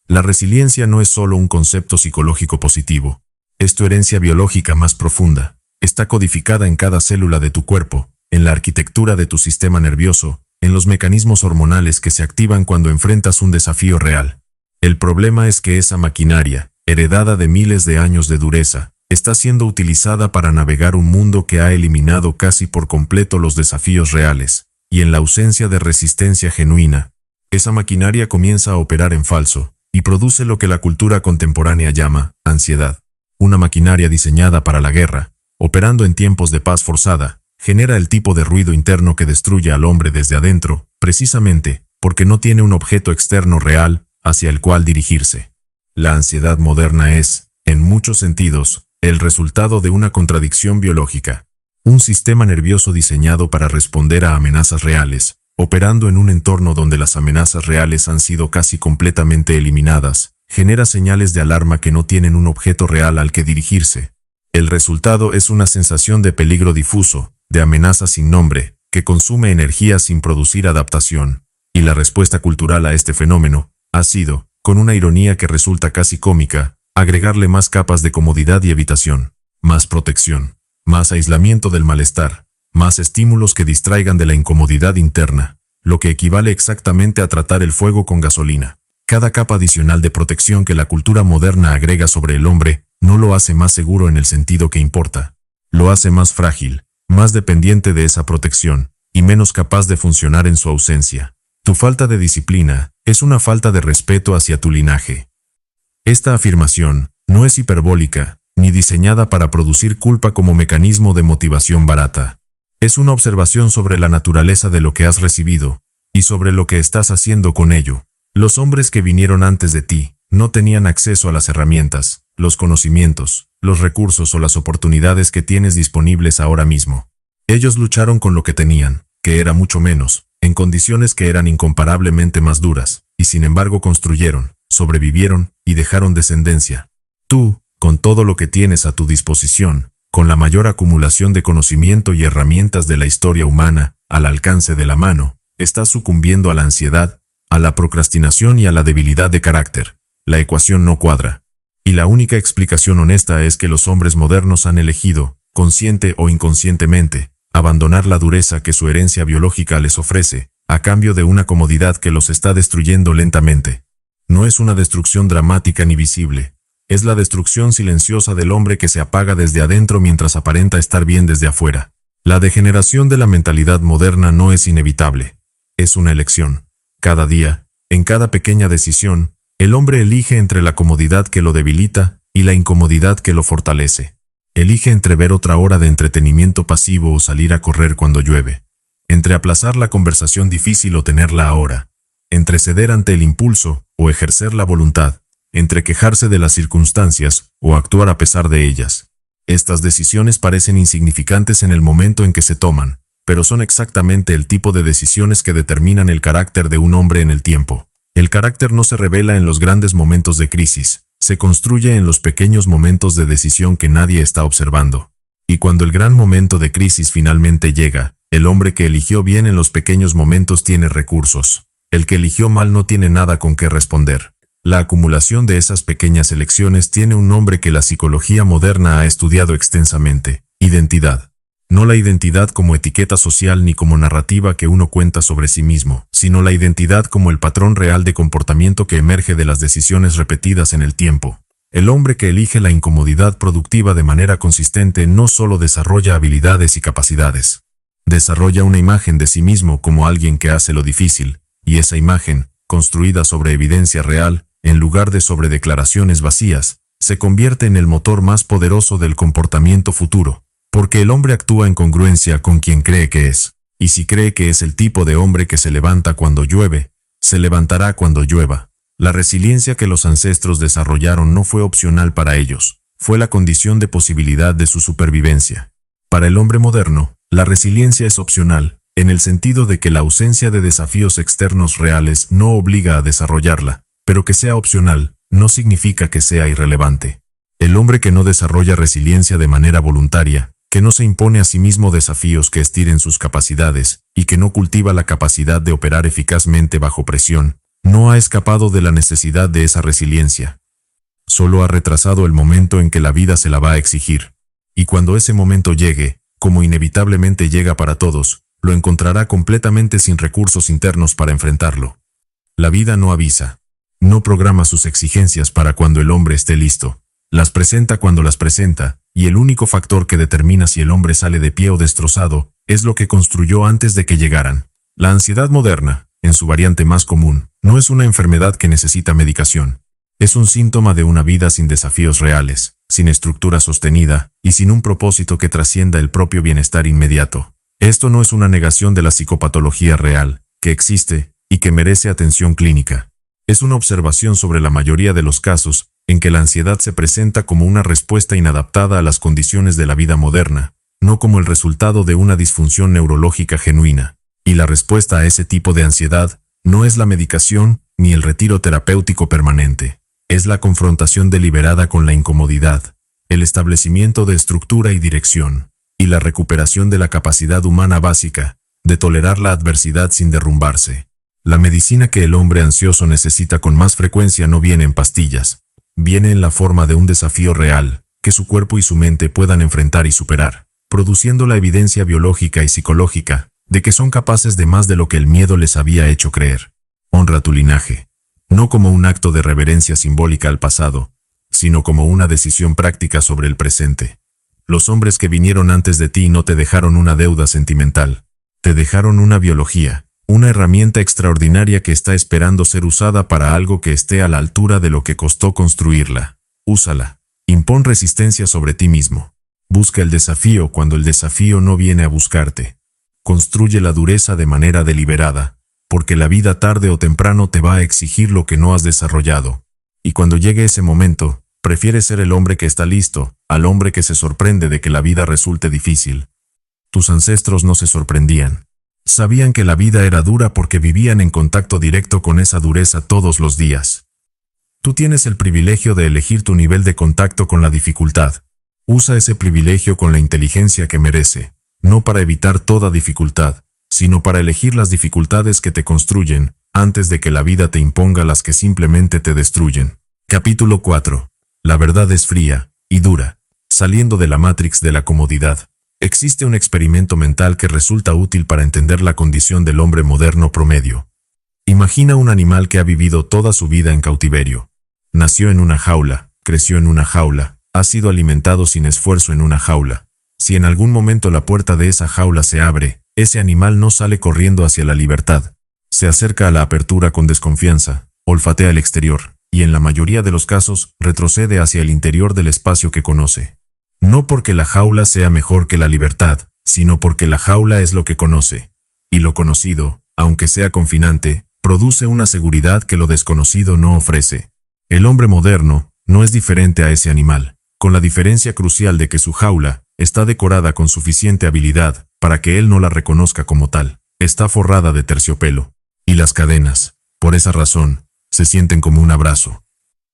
La resiliencia no es solo un concepto psicológico positivo. Es tu herencia biológica más profunda. Está codificada en cada célula de tu cuerpo, en la arquitectura de tu sistema nervioso, en los mecanismos hormonales que se activan cuando enfrentas un desafío real. El problema es que esa maquinaria, heredada de miles de años de dureza, está siendo utilizada para navegar un mundo que ha eliminado casi por completo los desafíos reales, y en la ausencia de resistencia genuina, esa maquinaria comienza a operar en falso, y produce lo que la cultura contemporánea llama ansiedad. Una maquinaria diseñada para la guerra, operando en tiempos de paz forzada, genera el tipo de ruido interno que destruye al hombre desde adentro, precisamente porque no tiene un objeto externo real hacia el cual dirigirse. La ansiedad moderna es, en muchos sentidos, el resultado de una contradicción biológica. Un sistema nervioso diseñado para responder a amenazas reales, operando en un entorno donde las amenazas reales han sido casi completamente eliminadas, genera señales de alarma que no tienen un objeto real al que dirigirse. El resultado es una sensación de peligro difuso, de amenaza sin nombre, que consume energía sin producir adaptación. Y la respuesta cultural a este fenómeno ha sido, con una ironía que resulta casi cómica, agregarle más capas de comodidad y evitación, más protección, más aislamiento del malestar, más estímulos que distraigan de la incomodidad interna, lo que equivale exactamente a tratar el fuego con gasolina. Cada capa adicional de protección que la cultura moderna agrega sobre el hombre no lo hace más seguro en el sentido que importa. Lo hace más frágil, más dependiente de esa protección, y menos capaz de funcionar en su ausencia. Tu falta de disciplina es una falta de respeto hacia tu linaje. Esta afirmación no es hiperbólica, ni diseñada para producir culpa como mecanismo de motivación barata. Es una observación sobre la naturaleza de lo que has recibido, y sobre lo que estás haciendo con ello. Los hombres que vinieron antes de ti no tenían acceso a las herramientas, los conocimientos, los recursos o las oportunidades que tienes disponibles ahora mismo. Ellos lucharon con lo que tenían, que era mucho menos, en condiciones que eran incomparablemente más duras, y sin embargo construyeron, sobrevivieron y dejaron descendencia. Tú, con todo lo que tienes a tu disposición, con la mayor acumulación de conocimiento y herramientas de la historia humana, al alcance de la mano, estás sucumbiendo a la ansiedad, a la procrastinación y a la debilidad de carácter. La ecuación no cuadra. Y la única explicación honesta es que los hombres modernos han elegido, consciente o inconscientemente, abandonar la dureza que su herencia biológica les ofrece, a cambio de una comodidad que los está destruyendo lentamente. No es una destrucción dramática ni visible. Es la destrucción silenciosa del hombre que se apaga desde adentro mientras aparenta estar bien desde afuera. La degeneración de la mentalidad moderna no es inevitable. Es una elección. Cada día, en cada pequeña decisión, el hombre elige entre la comodidad que lo debilita y la incomodidad que lo fortalece. Elige entre ver otra hora de entretenimiento pasivo o salir a correr cuando llueve. Entre aplazar la conversación difícil o tenerla ahora. Entre ceder ante el impulso o ejercer la voluntad. Entre quejarse de las circunstancias o actuar a pesar de ellas. Estas decisiones parecen insignificantes en el momento en que se toman, pero son exactamente el tipo de decisiones que determinan el carácter de un hombre en el tiempo. El carácter no se revela en los grandes momentos de crisis, se construye en los pequeños momentos de decisión que nadie está observando. Y cuando el gran momento de crisis finalmente llega, el hombre que eligió bien en los pequeños momentos tiene recursos. El que eligió mal no tiene nada con qué responder. La acumulación de esas pequeñas elecciones tiene un nombre que la psicología moderna ha estudiado extensamente: identidad. No la identidad como etiqueta social ni como narrativa que uno cuenta sobre sí mismo, sino la identidad como el patrón real de comportamiento que emerge de las decisiones repetidas en el tiempo. El hombre que elige la incomodidad productiva de manera consistente no solo desarrolla habilidades y capacidades, desarrolla una imagen de sí mismo como alguien que hace lo difícil, y esa imagen, construida sobre evidencia real, en lugar de sobre declaraciones vacías, se convierte en el motor más poderoso del comportamiento futuro, porque el hombre actúa en congruencia con quien cree que es, y si cree que es el tipo de hombre que se levanta cuando llueve, se levantará cuando llueva. La resiliencia que los ancestros desarrollaron no fue opcional para ellos, fue la condición de posibilidad de su supervivencia. Para el hombre moderno, la resiliencia es opcional, en el sentido de que la ausencia de desafíos externos reales no obliga a desarrollarla, pero que sea opcional no significa que sea irrelevante. El hombre que no desarrolla resiliencia de manera voluntaria, que no se impone a sí mismo desafíos que estiren sus capacidades, y que no cultiva la capacidad de operar eficazmente bajo presión, no ha escapado de la necesidad de esa resiliencia. Solo ha retrasado el momento en que la vida se la va a exigir. Y cuando ese momento llegue, como inevitablemente llega para todos, lo encontrará completamente sin recursos internos para enfrentarlo. La vida no avisa. No programa sus exigencias para cuando el hombre esté listo. Las presenta cuando las presenta, y el único factor que determina si el hombre sale de pie o destrozado, es lo que construyó antes de que llegaran. La ansiedad moderna, en su variante más común, no es una enfermedad que necesita medicación. Es un síntoma de una vida sin desafíos reales, sin estructura sostenida, y sin un propósito que trascienda el propio bienestar inmediato. Esto no es una negación de la psicopatología real, que existe, y que merece atención clínica. Es una observación sobre la mayoría de los casos, en que la ansiedad se presenta como una respuesta inadaptada a las condiciones de la vida moderna, no como el resultado de una disfunción neurológica genuina. Y la respuesta a ese tipo de ansiedad no es la medicación ni el retiro terapéutico permanente. Es la confrontación deliberada con la incomodidad, el establecimiento de estructura y dirección, y la recuperación de la capacidad humana básica, de tolerar la adversidad sin derrumbarse. La medicina que el hombre ansioso necesita con más frecuencia no viene en pastillas, viene en la forma de un desafío real, que su cuerpo y su mente puedan enfrentar y superar, produciendo la evidencia biológica y psicológica de que son capaces de más de lo que el miedo les había hecho creer. Honra tu linaje, no como un acto de reverencia simbólica al pasado, sino como una decisión práctica sobre el presente. Los hombres que vinieron antes de ti no te dejaron una deuda sentimental, te dejaron una biología, una herramienta extraordinaria que está esperando ser usada para algo que esté a la altura de lo que costó construirla. Úsala. Impón resistencia sobre ti mismo. Busca el desafío cuando el desafío no viene a buscarte. Construye la dureza de manera deliberada, porque la vida tarde o temprano te va a exigir lo que no has desarrollado. Y cuando llegue ese momento, prefieres ser el hombre que está listo, al hombre que se sorprende de que la vida resulte difícil. Tus ancestros no se sorprendían. Sabían que la vida era dura porque vivían en contacto directo con esa dureza todos los días. Tú tienes el privilegio de elegir tu nivel de contacto con la dificultad. Usa ese privilegio con la inteligencia que merece, no para evitar toda dificultad, sino para elegir las dificultades que te construyen, antes de que la vida te imponga las que simplemente te destruyen. Capítulo 4. La verdad es fría y dura. Saliendo de la matrix de la comodidad. Existe un experimento mental que resulta útil para entender la condición del hombre moderno promedio. Imagina un animal que ha vivido toda su vida en cautiverio. Nació en una jaula, creció en una jaula, ha sido alimentado sin esfuerzo en una jaula. Si en algún momento la puerta de esa jaula se abre, ese animal no sale corriendo hacia la libertad. Se acerca a la apertura con desconfianza, olfatea el exterior, y en la mayoría de los casos, retrocede hacia el interior del espacio que conoce. No porque la jaula sea mejor que la libertad, sino porque la jaula es lo que conoce. Y lo conocido, aunque sea confinante, produce una seguridad que lo desconocido no ofrece. El hombre moderno no es diferente a ese animal, con la diferencia crucial de que su jaula está decorada con suficiente habilidad para que él no la reconozca como tal. Está forrada de terciopelo. Y las cadenas, por esa razón, se sienten como un abrazo.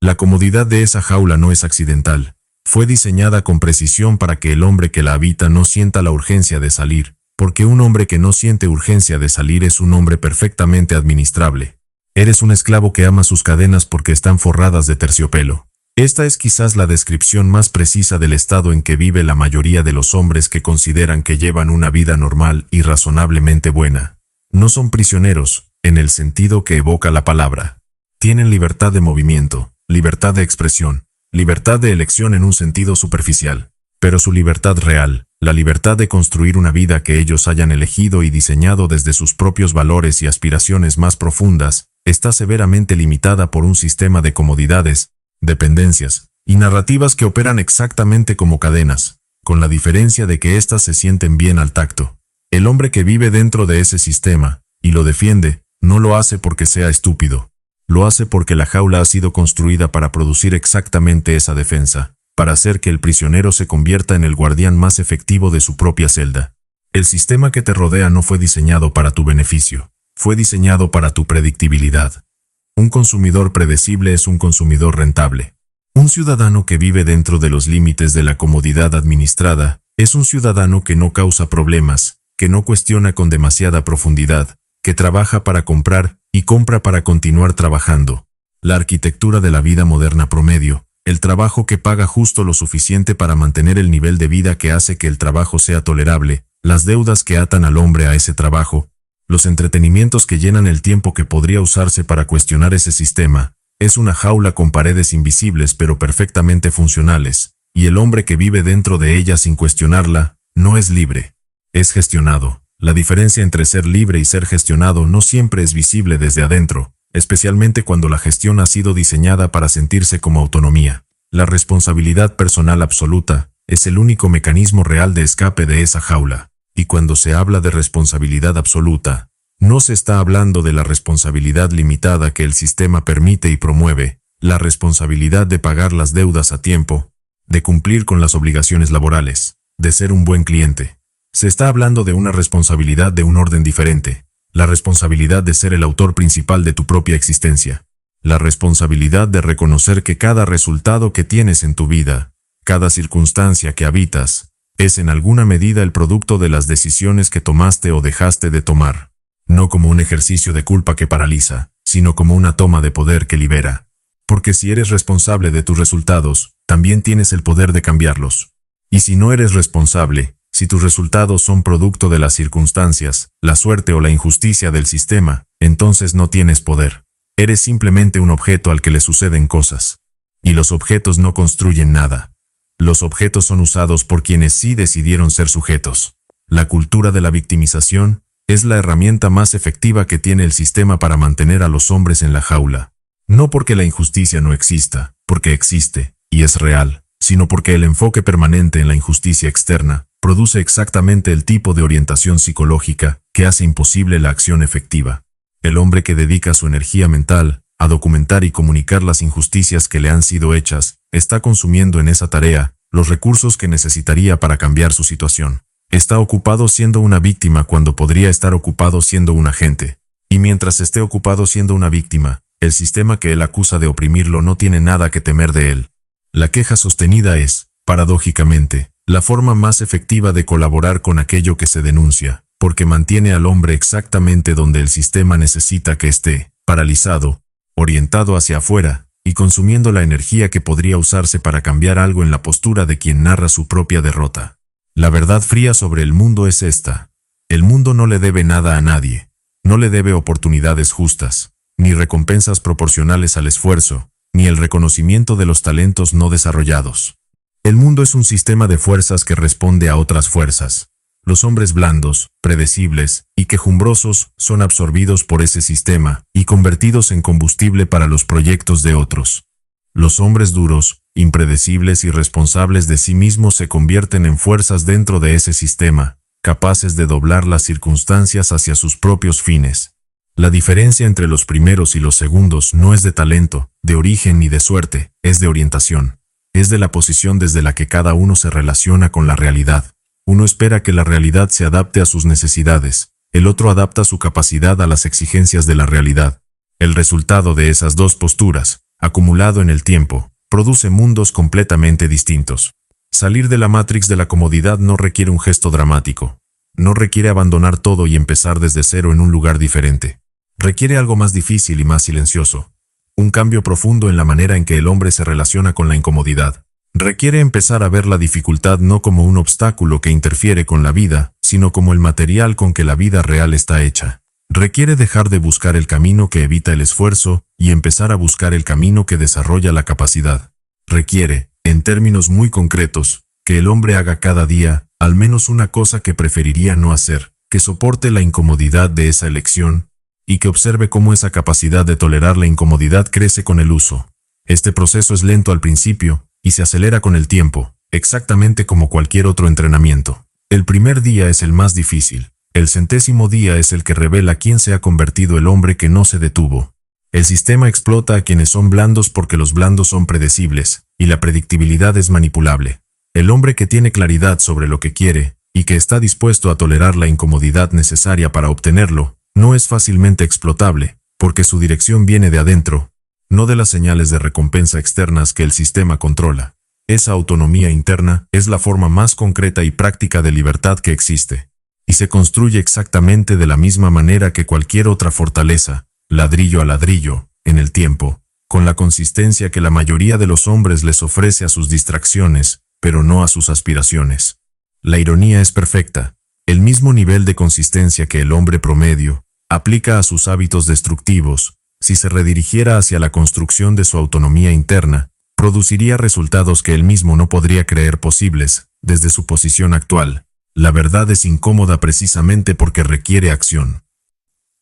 La comodidad de esa jaula no es accidental. Fue diseñada con precisión para que el hombre que la habita no sienta la urgencia de salir, Porque un hombre que no siente urgencia de salir es un hombre perfectamente administrable. Eres un esclavo que ama sus cadenas porque están forradas de terciopelo. Esta es quizás la descripción más precisa del estado en que vive la mayoría de los hombres que consideran que llevan una vida normal y razonablemente buena. No son prisioneros, en el sentido que evoca la palabra. Tienen libertad de movimiento, libertad de expresión, libertad de elección en un sentido superficial. Pero su libertad real, la libertad de construir una vida que ellos hayan elegido y diseñado desde sus propios valores y aspiraciones más profundas, está severamente limitada por un sistema de comodidades, dependencias y narrativas que operan exactamente como cadenas, con la diferencia de que éstas se sienten bien al tacto. El hombre que vive dentro de ese sistema, y lo defiende, no lo hace porque sea estúpido. Lo hace porque la jaula ha sido construida para producir exactamente esa defensa, para hacer que el prisionero se convierta en el guardián más efectivo de su propia celda. El sistema que te rodea no fue diseñado para tu beneficio, fue diseñado para tu predictibilidad. Un consumidor predecible es un consumidor rentable. Un ciudadano que vive dentro de los límites de la comodidad administrada es un ciudadano que no causa problemas, que no cuestiona con demasiada profundidad, que trabaja para comprar y compra para continuar trabajando. La arquitectura de la vida moderna promedio, el trabajo que paga justo lo suficiente para mantener el nivel de vida que hace que el trabajo sea tolerable, las deudas que atan al hombre a ese trabajo, los entretenimientos que llenan el tiempo que podría usarse para cuestionar ese sistema, es una jaula con paredes invisibles pero perfectamente funcionales, y el hombre que vive dentro de ella sin cuestionarla, no es libre. Es gestionado. La diferencia entre ser libre y ser gestionado no siempre es visible desde adentro, especialmente cuando la gestión ha sido diseñada para sentirse como autonomía. La responsabilidad personal absoluta es el único mecanismo real de escape de esa jaula. Y cuando se habla de responsabilidad absoluta, no se está hablando de la responsabilidad limitada que el sistema permite y promueve, la responsabilidad de pagar las deudas a tiempo, de cumplir con las obligaciones laborales, de ser un buen cliente. Se está hablando de una responsabilidad de un orden diferente, la responsabilidad de ser el autor principal de tu propia existencia, la responsabilidad de reconocer que cada resultado que tienes en tu vida, cada circunstancia que habitas, es en alguna medida el producto de las decisiones que tomaste o dejaste de tomar, no como un ejercicio de culpa que paraliza, sino como una toma de poder que libera. Porque si eres responsable de tus resultados, también tienes el poder de cambiarlos. Y si no eres responsable, si tus resultados son producto de las circunstancias, la suerte o la injusticia del sistema, entonces no tienes poder. Eres simplemente un objeto al que le suceden cosas. Y los objetos no construyen nada. Los objetos son usados por quienes sí decidieron ser sujetos. La cultura de la victimización es la herramienta más efectiva que tiene el sistema para mantener a los hombres en la jaula. No porque la injusticia no exista, porque existe, y es real, sino porque el enfoque permanente en la injusticia externa produce exactamente el tipo de orientación psicológica que hace imposible la acción efectiva. El hombre que dedica su energía mental a documentar y comunicar las injusticias que le han sido hechas, está consumiendo en esa tarea los recursos que necesitaría para cambiar su situación. Está ocupado siendo una víctima cuando podría estar ocupado siendo un agente. Y mientras esté ocupado siendo una víctima, el sistema que él acusa de oprimirlo no tiene nada que temer de él. La queja sostenida es, paradójicamente, la forma más efectiva de colaborar con aquello que se denuncia, porque mantiene al hombre exactamente donde el sistema necesita que esté, paralizado, orientado hacia afuera, y consumiendo la energía que podría usarse para cambiar algo en la postura de quien narra su propia derrota. La verdad fría sobre el mundo es esta. El mundo no le debe nada a nadie. No le debe oportunidades justas, ni recompensas proporcionales al esfuerzo, ni el reconocimiento de los talentos no desarrollados. El mundo es un sistema de fuerzas que responde a otras fuerzas. Los hombres blandos, predecibles y quejumbrosos son absorbidos por ese sistema y convertidos en combustible para los proyectos de otros. Los hombres duros, impredecibles y responsables de sí mismos se convierten en fuerzas dentro de ese sistema, capaces de doblar las circunstancias hacia sus propios fines. La diferencia entre los primeros y los segundos no es de talento, de origen ni de suerte, es de orientación. Es de la posición desde la que cada uno se relaciona con la realidad. Uno espera que la realidad se adapte a sus necesidades, el otro adapta su capacidad a las exigencias de la realidad. El resultado de esas dos posturas, acumulado en el tiempo, produce mundos completamente distintos. Salir de la Matrix de la comodidad no requiere un gesto dramático. no requiere abandonar todo y empezar desde cero en un lugar diferente. Requiere algo más difícil y más silencioso. Un cambio profundo en la manera en que el hombre se relaciona con la incomodidad. Requiere empezar a ver la dificultad no como un obstáculo que interfiere con la vida, sino como el material con que la vida real está hecha. Requiere dejar de buscar el camino que evita el esfuerzo y empezar a buscar el camino que desarrolla la capacidad. Requiere, en términos muy concretos, que el hombre haga cada día al menos una cosa que preferiría no hacer, que soporte la incomodidad de esa elección y que observe cómo esa capacidad de tolerar la incomodidad crece con el uso. Este proceso es lento al principio y se acelera con el tiempo, exactamente como cualquier otro entrenamiento. El primer día es el más difícil. El 100º día es el que revela quién se ha convertido el hombre que no se detuvo. El sistema explota a quienes son blandos porque los blandos son predecibles, y la predictibilidad es manipulable. El hombre que tiene claridad sobre lo que quiere, y que está dispuesto a tolerar la incomodidad necesaria para obtenerlo, no es fácilmente explotable, porque su dirección viene de adentro, no de las señales de recompensa externas que el sistema controla. Esa autonomía interna es la forma más concreta y práctica de libertad que existe, y se construye exactamente de la misma manera que cualquier otra fortaleza, ladrillo a ladrillo, en el tiempo, con la consistencia que la mayoría de los hombres les ofrece a sus distracciones, pero no a sus aspiraciones. La ironía es perfecta. El mismo nivel de consistencia que el hombre promedio aplica a sus hábitos destructivos, si se redirigiera hacia la construcción de su autonomía interna, produciría resultados que él mismo no podría creer posibles, desde su posición actual. La verdad es incómoda precisamente porque requiere acción.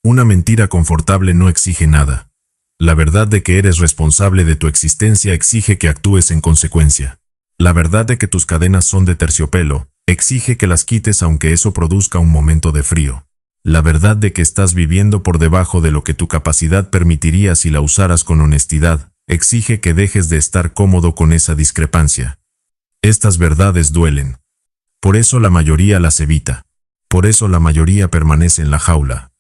Una mentira confortable no exige nada. La verdad de que eres responsable de tu existencia exige que actúes en consecuencia. La verdad de que tus cadenas son de terciopelo exige que las quites aunque eso produzca un momento de frío. La verdad de que estás viviendo por debajo de lo que tu capacidad permitiría si la usaras con honestidad exige que dejes de estar cómodo con esa discrepancia. Estas verdades duelen. Por eso la mayoría las evita. Por eso la mayoría permanece en la jaula.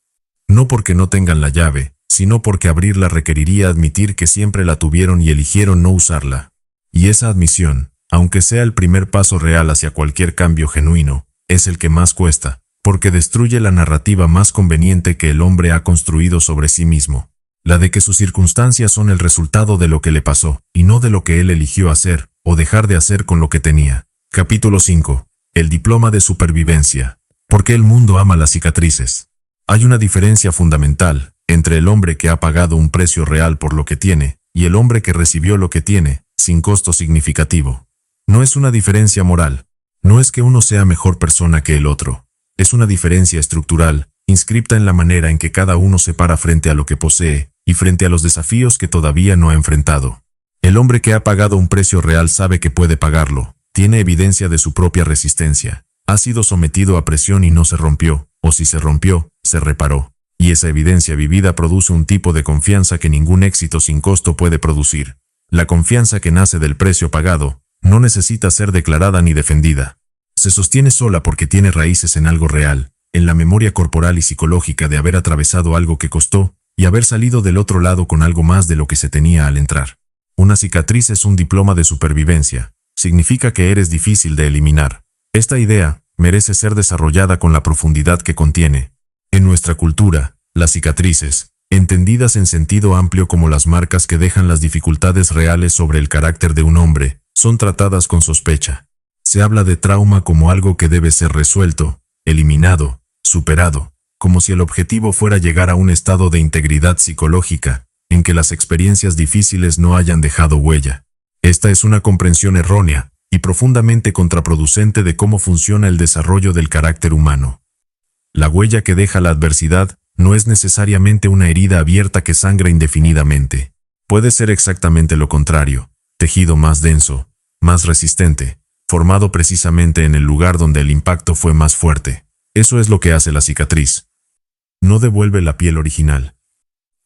No porque no tengan la llave, sino porque abrirla requeriría admitir que siempre la tuvieron y eligieron no usarla. Y esa admisión, aunque sea el primer paso real hacia cualquier cambio genuino, es el que más cuesta, porque destruye la narrativa más conveniente que el hombre ha construido sobre sí mismo. La de que sus circunstancias son el resultado de lo que le pasó, y no de lo que él eligió hacer, o dejar de hacer con lo que tenía. Capítulo 5. El diploma de supervivencia. ¿Por qué el mundo ama las cicatrices? Hay una diferencia fundamental entre el hombre que ha pagado un precio real por lo que tiene, y el hombre que recibió lo que tiene, sin costo significativo. No es una diferencia moral. No es que uno sea mejor persona que el otro. Es una diferencia estructural, inscripta en la manera en que cada uno se para frente a lo que posee, y frente a los desafíos que todavía no ha enfrentado. El hombre que ha pagado un precio real sabe que puede pagarlo, tiene evidencia de su propia resistencia, ha sido sometido a presión y no se rompió, o si se rompió, se reparó, y esa evidencia vivida produce un tipo de confianza que ningún éxito sin costo puede producir. La confianza que nace del precio pagado, no necesita ser declarada ni defendida. Se sostiene sola porque tiene raíces en algo real, en la memoria corporal y psicológica de haber atravesado algo que costó, y haber salido del otro lado con algo más de lo que se tenía al entrar. Una cicatriz es un diploma de supervivencia. Significa que eres difícil de eliminar. Esta idea merece ser desarrollada con la profundidad que contiene. En nuestra cultura, las cicatrices, entendidas en sentido amplio como las marcas que dejan las dificultades reales sobre el carácter de un hombre, son tratadas con sospecha. Se habla de trauma como algo que debe ser resuelto, eliminado, superado, como si el objetivo fuera llegar a un estado de integridad psicológica, en que las experiencias difíciles no hayan dejado huella. Esta es una comprensión errónea y profundamente contraproducente de cómo funciona el desarrollo del carácter humano. La huella que deja la adversidad no es necesariamente una herida abierta que sangra indefinidamente. Puede ser exactamente lo contrario, tejido más denso, más resistente, formado precisamente en el lugar donde el impacto fue más fuerte. Eso es lo que hace la cicatriz. No devuelve la piel original.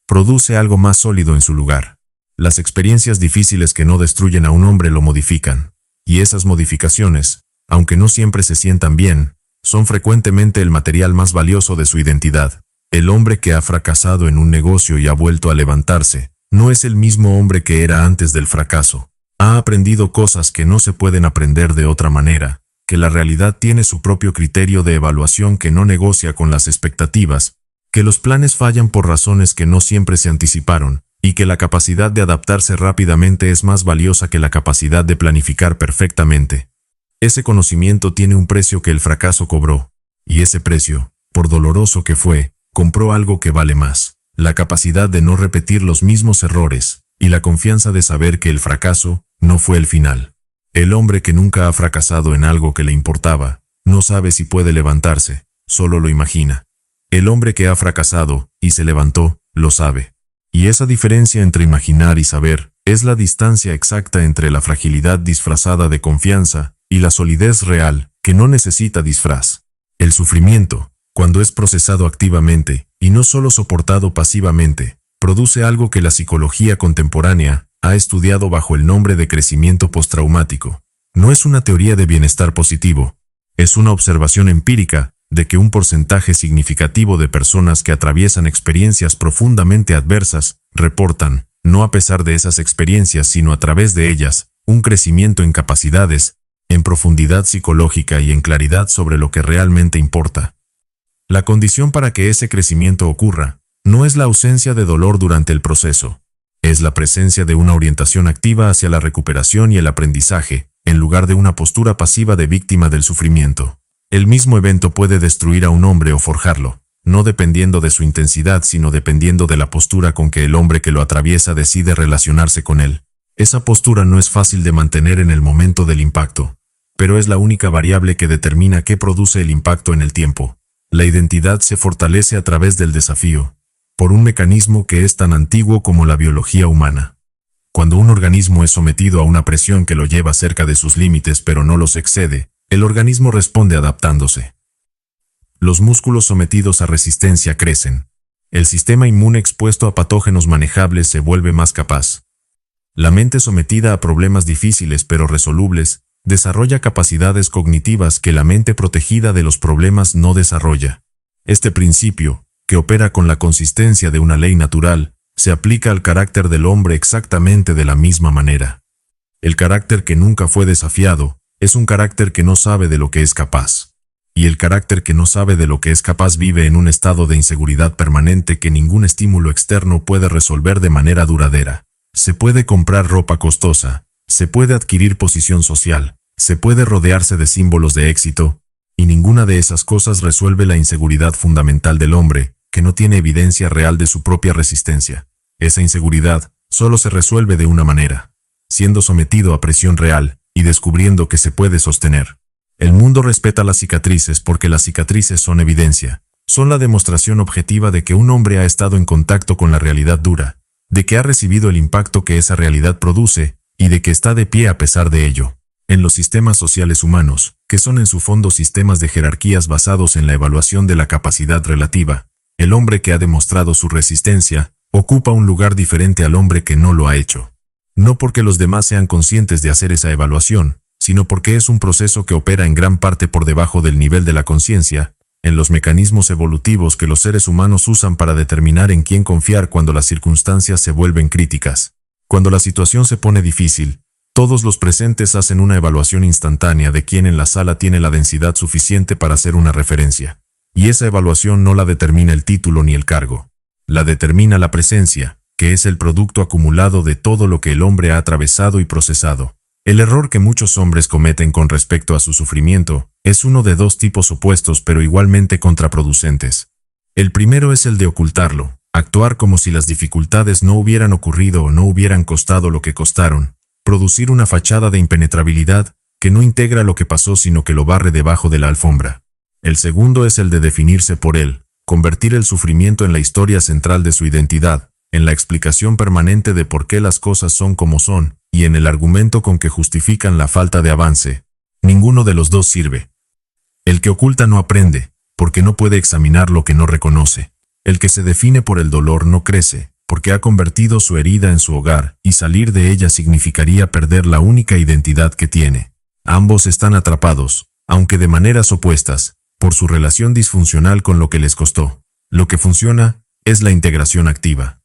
Produce algo más sólido en su lugar. Las experiencias difíciles que no destruyen a un hombre lo modifican. Y esas modificaciones, aunque no siempre se sientan bien, son frecuentemente el material más valioso de su identidad. El hombre que ha fracasado en un negocio y ha vuelto a levantarse, no es el mismo hombre que era antes del fracaso. Ha aprendido cosas que no se pueden aprender de otra manera, que la realidad tiene su propio criterio de evaluación que no negocia con las expectativas, que los planes fallan por razones que no siempre se anticiparon, y que la capacidad de adaptarse rápidamente es más valiosa que la capacidad de planificar perfectamente. Ese conocimiento tiene un precio que el fracaso cobró, y ese precio, por doloroso que fue, compró algo que vale más: la capacidad de no repetir los mismos errores, y la confianza de saber que el fracaso no fue el final. El hombre que nunca ha fracasado en algo que le importaba, no sabe si puede levantarse, solo lo imagina. El hombre que ha fracasado, y se levantó, lo sabe. Y esa diferencia entre imaginar y saber, es la distancia exacta entre la fragilidad disfrazada de confianza, y la solidez real, que no necesita disfraz. El sufrimiento, cuando es procesado activamente, y no solo soportado pasivamente, produce algo que la psicología contemporánea ha estudiado bajo el nombre de crecimiento postraumático. No es una teoría de bienestar positivo, es una observación empírica de que un porcentaje significativo de personas que atraviesan experiencias profundamente adversas reportan, no a pesar de esas experiencias sino a través de ellas, un crecimiento en capacidades, en profundidad psicológica y en claridad sobre lo que realmente importa. La condición para que ese crecimiento ocurra no es la ausencia de dolor durante el proceso, es la presencia de una orientación activa hacia la recuperación y el aprendizaje, en lugar de una postura pasiva de víctima del sufrimiento. El mismo evento puede destruir a un hombre o forjarlo, no dependiendo de su intensidad, sino dependiendo de la postura con que el hombre que lo atraviesa decide relacionarse con él. Esa postura no es fácil de mantener en el momento del impacto, pero es la única variable que determina qué produce el impacto en el tiempo. La identidad se fortalece a través del desafío, por un mecanismo que es tan antiguo como la biología humana. Cuando un organismo es sometido a una presión que lo lleva cerca de sus límites pero no los excede, el organismo responde adaptándose. Los músculos sometidos a resistencia crecen. El sistema inmune expuesto a patógenos manejables se vuelve más capaz. La mente sometida a problemas difíciles pero resolubles, desarrolla capacidades cognitivas que la mente protegida de los problemas no desarrolla. Este principio, que opera con la consistencia de una ley natural, se aplica al carácter del hombre exactamente de la misma manera. El carácter que nunca fue desafiado es un carácter que no sabe de lo que es capaz. Y el carácter que no sabe de lo que es capaz vive en un estado de inseguridad permanente que ningún estímulo externo puede resolver de manera duradera. Se puede comprar ropa costosa, se puede adquirir posición social, se puede rodearse de símbolos de éxito, y ninguna de esas cosas resuelve la inseguridad fundamental del hombre, que no tiene evidencia real de su propia resistencia. Esa inseguridad solo se resuelve de una manera: siendo sometido a presión real y descubriendo que se puede sostener. El mundo respeta las cicatrices porque las cicatrices son evidencia, son la demostración objetiva de que un hombre ha estado en contacto con la realidad dura, de que ha recibido el impacto que esa realidad produce y de que está de pie a pesar de ello. En los sistemas sociales humanos, que son en su fondo sistemas de jerarquías basados en la evaluación de la capacidad relativa, el hombre que ha demostrado su resistencia ocupa un lugar diferente al hombre que no lo ha hecho. No porque los demás sean conscientes de hacer esa evaluación, sino porque es un proceso que opera en gran parte por debajo del nivel de la conciencia, en los mecanismos evolutivos que los seres humanos usan para determinar en quién confiar cuando las circunstancias se vuelven críticas. Cuando la situación se pone difícil, todos los presentes hacen una evaluación instantánea de quién en la sala tiene la densidad suficiente para hacer una referencia. Y esa evaluación no la determina el título ni el cargo. La determina la presencia, que es el producto acumulado de todo lo que el hombre ha atravesado y procesado. El error que muchos hombres cometen con respecto a su sufrimiento es uno de dos tipos opuestos pero igualmente contraproducentes. El primero es el de ocultarlo, actuar como si las dificultades no hubieran ocurrido o no hubieran costado lo que costaron, producir una fachada de impenetrabilidad que no integra lo que pasó sino que lo barre debajo de la alfombra. El segundo es el de definirse por él, convertir el sufrimiento en la historia central de su identidad, en la explicación permanente de por qué las cosas son como son, y en el argumento con que justifican la falta de avance. Ninguno de los dos sirve. El que oculta no aprende, porque no puede examinar lo que no reconoce. El que se define por el dolor no crece, porque ha convertido su herida en su hogar, y salir de ella significaría perder la única identidad que tiene. Ambos están atrapados, aunque de maneras opuestas, por su relación disfuncional con lo que les costó. Lo que funciona es la integración activa.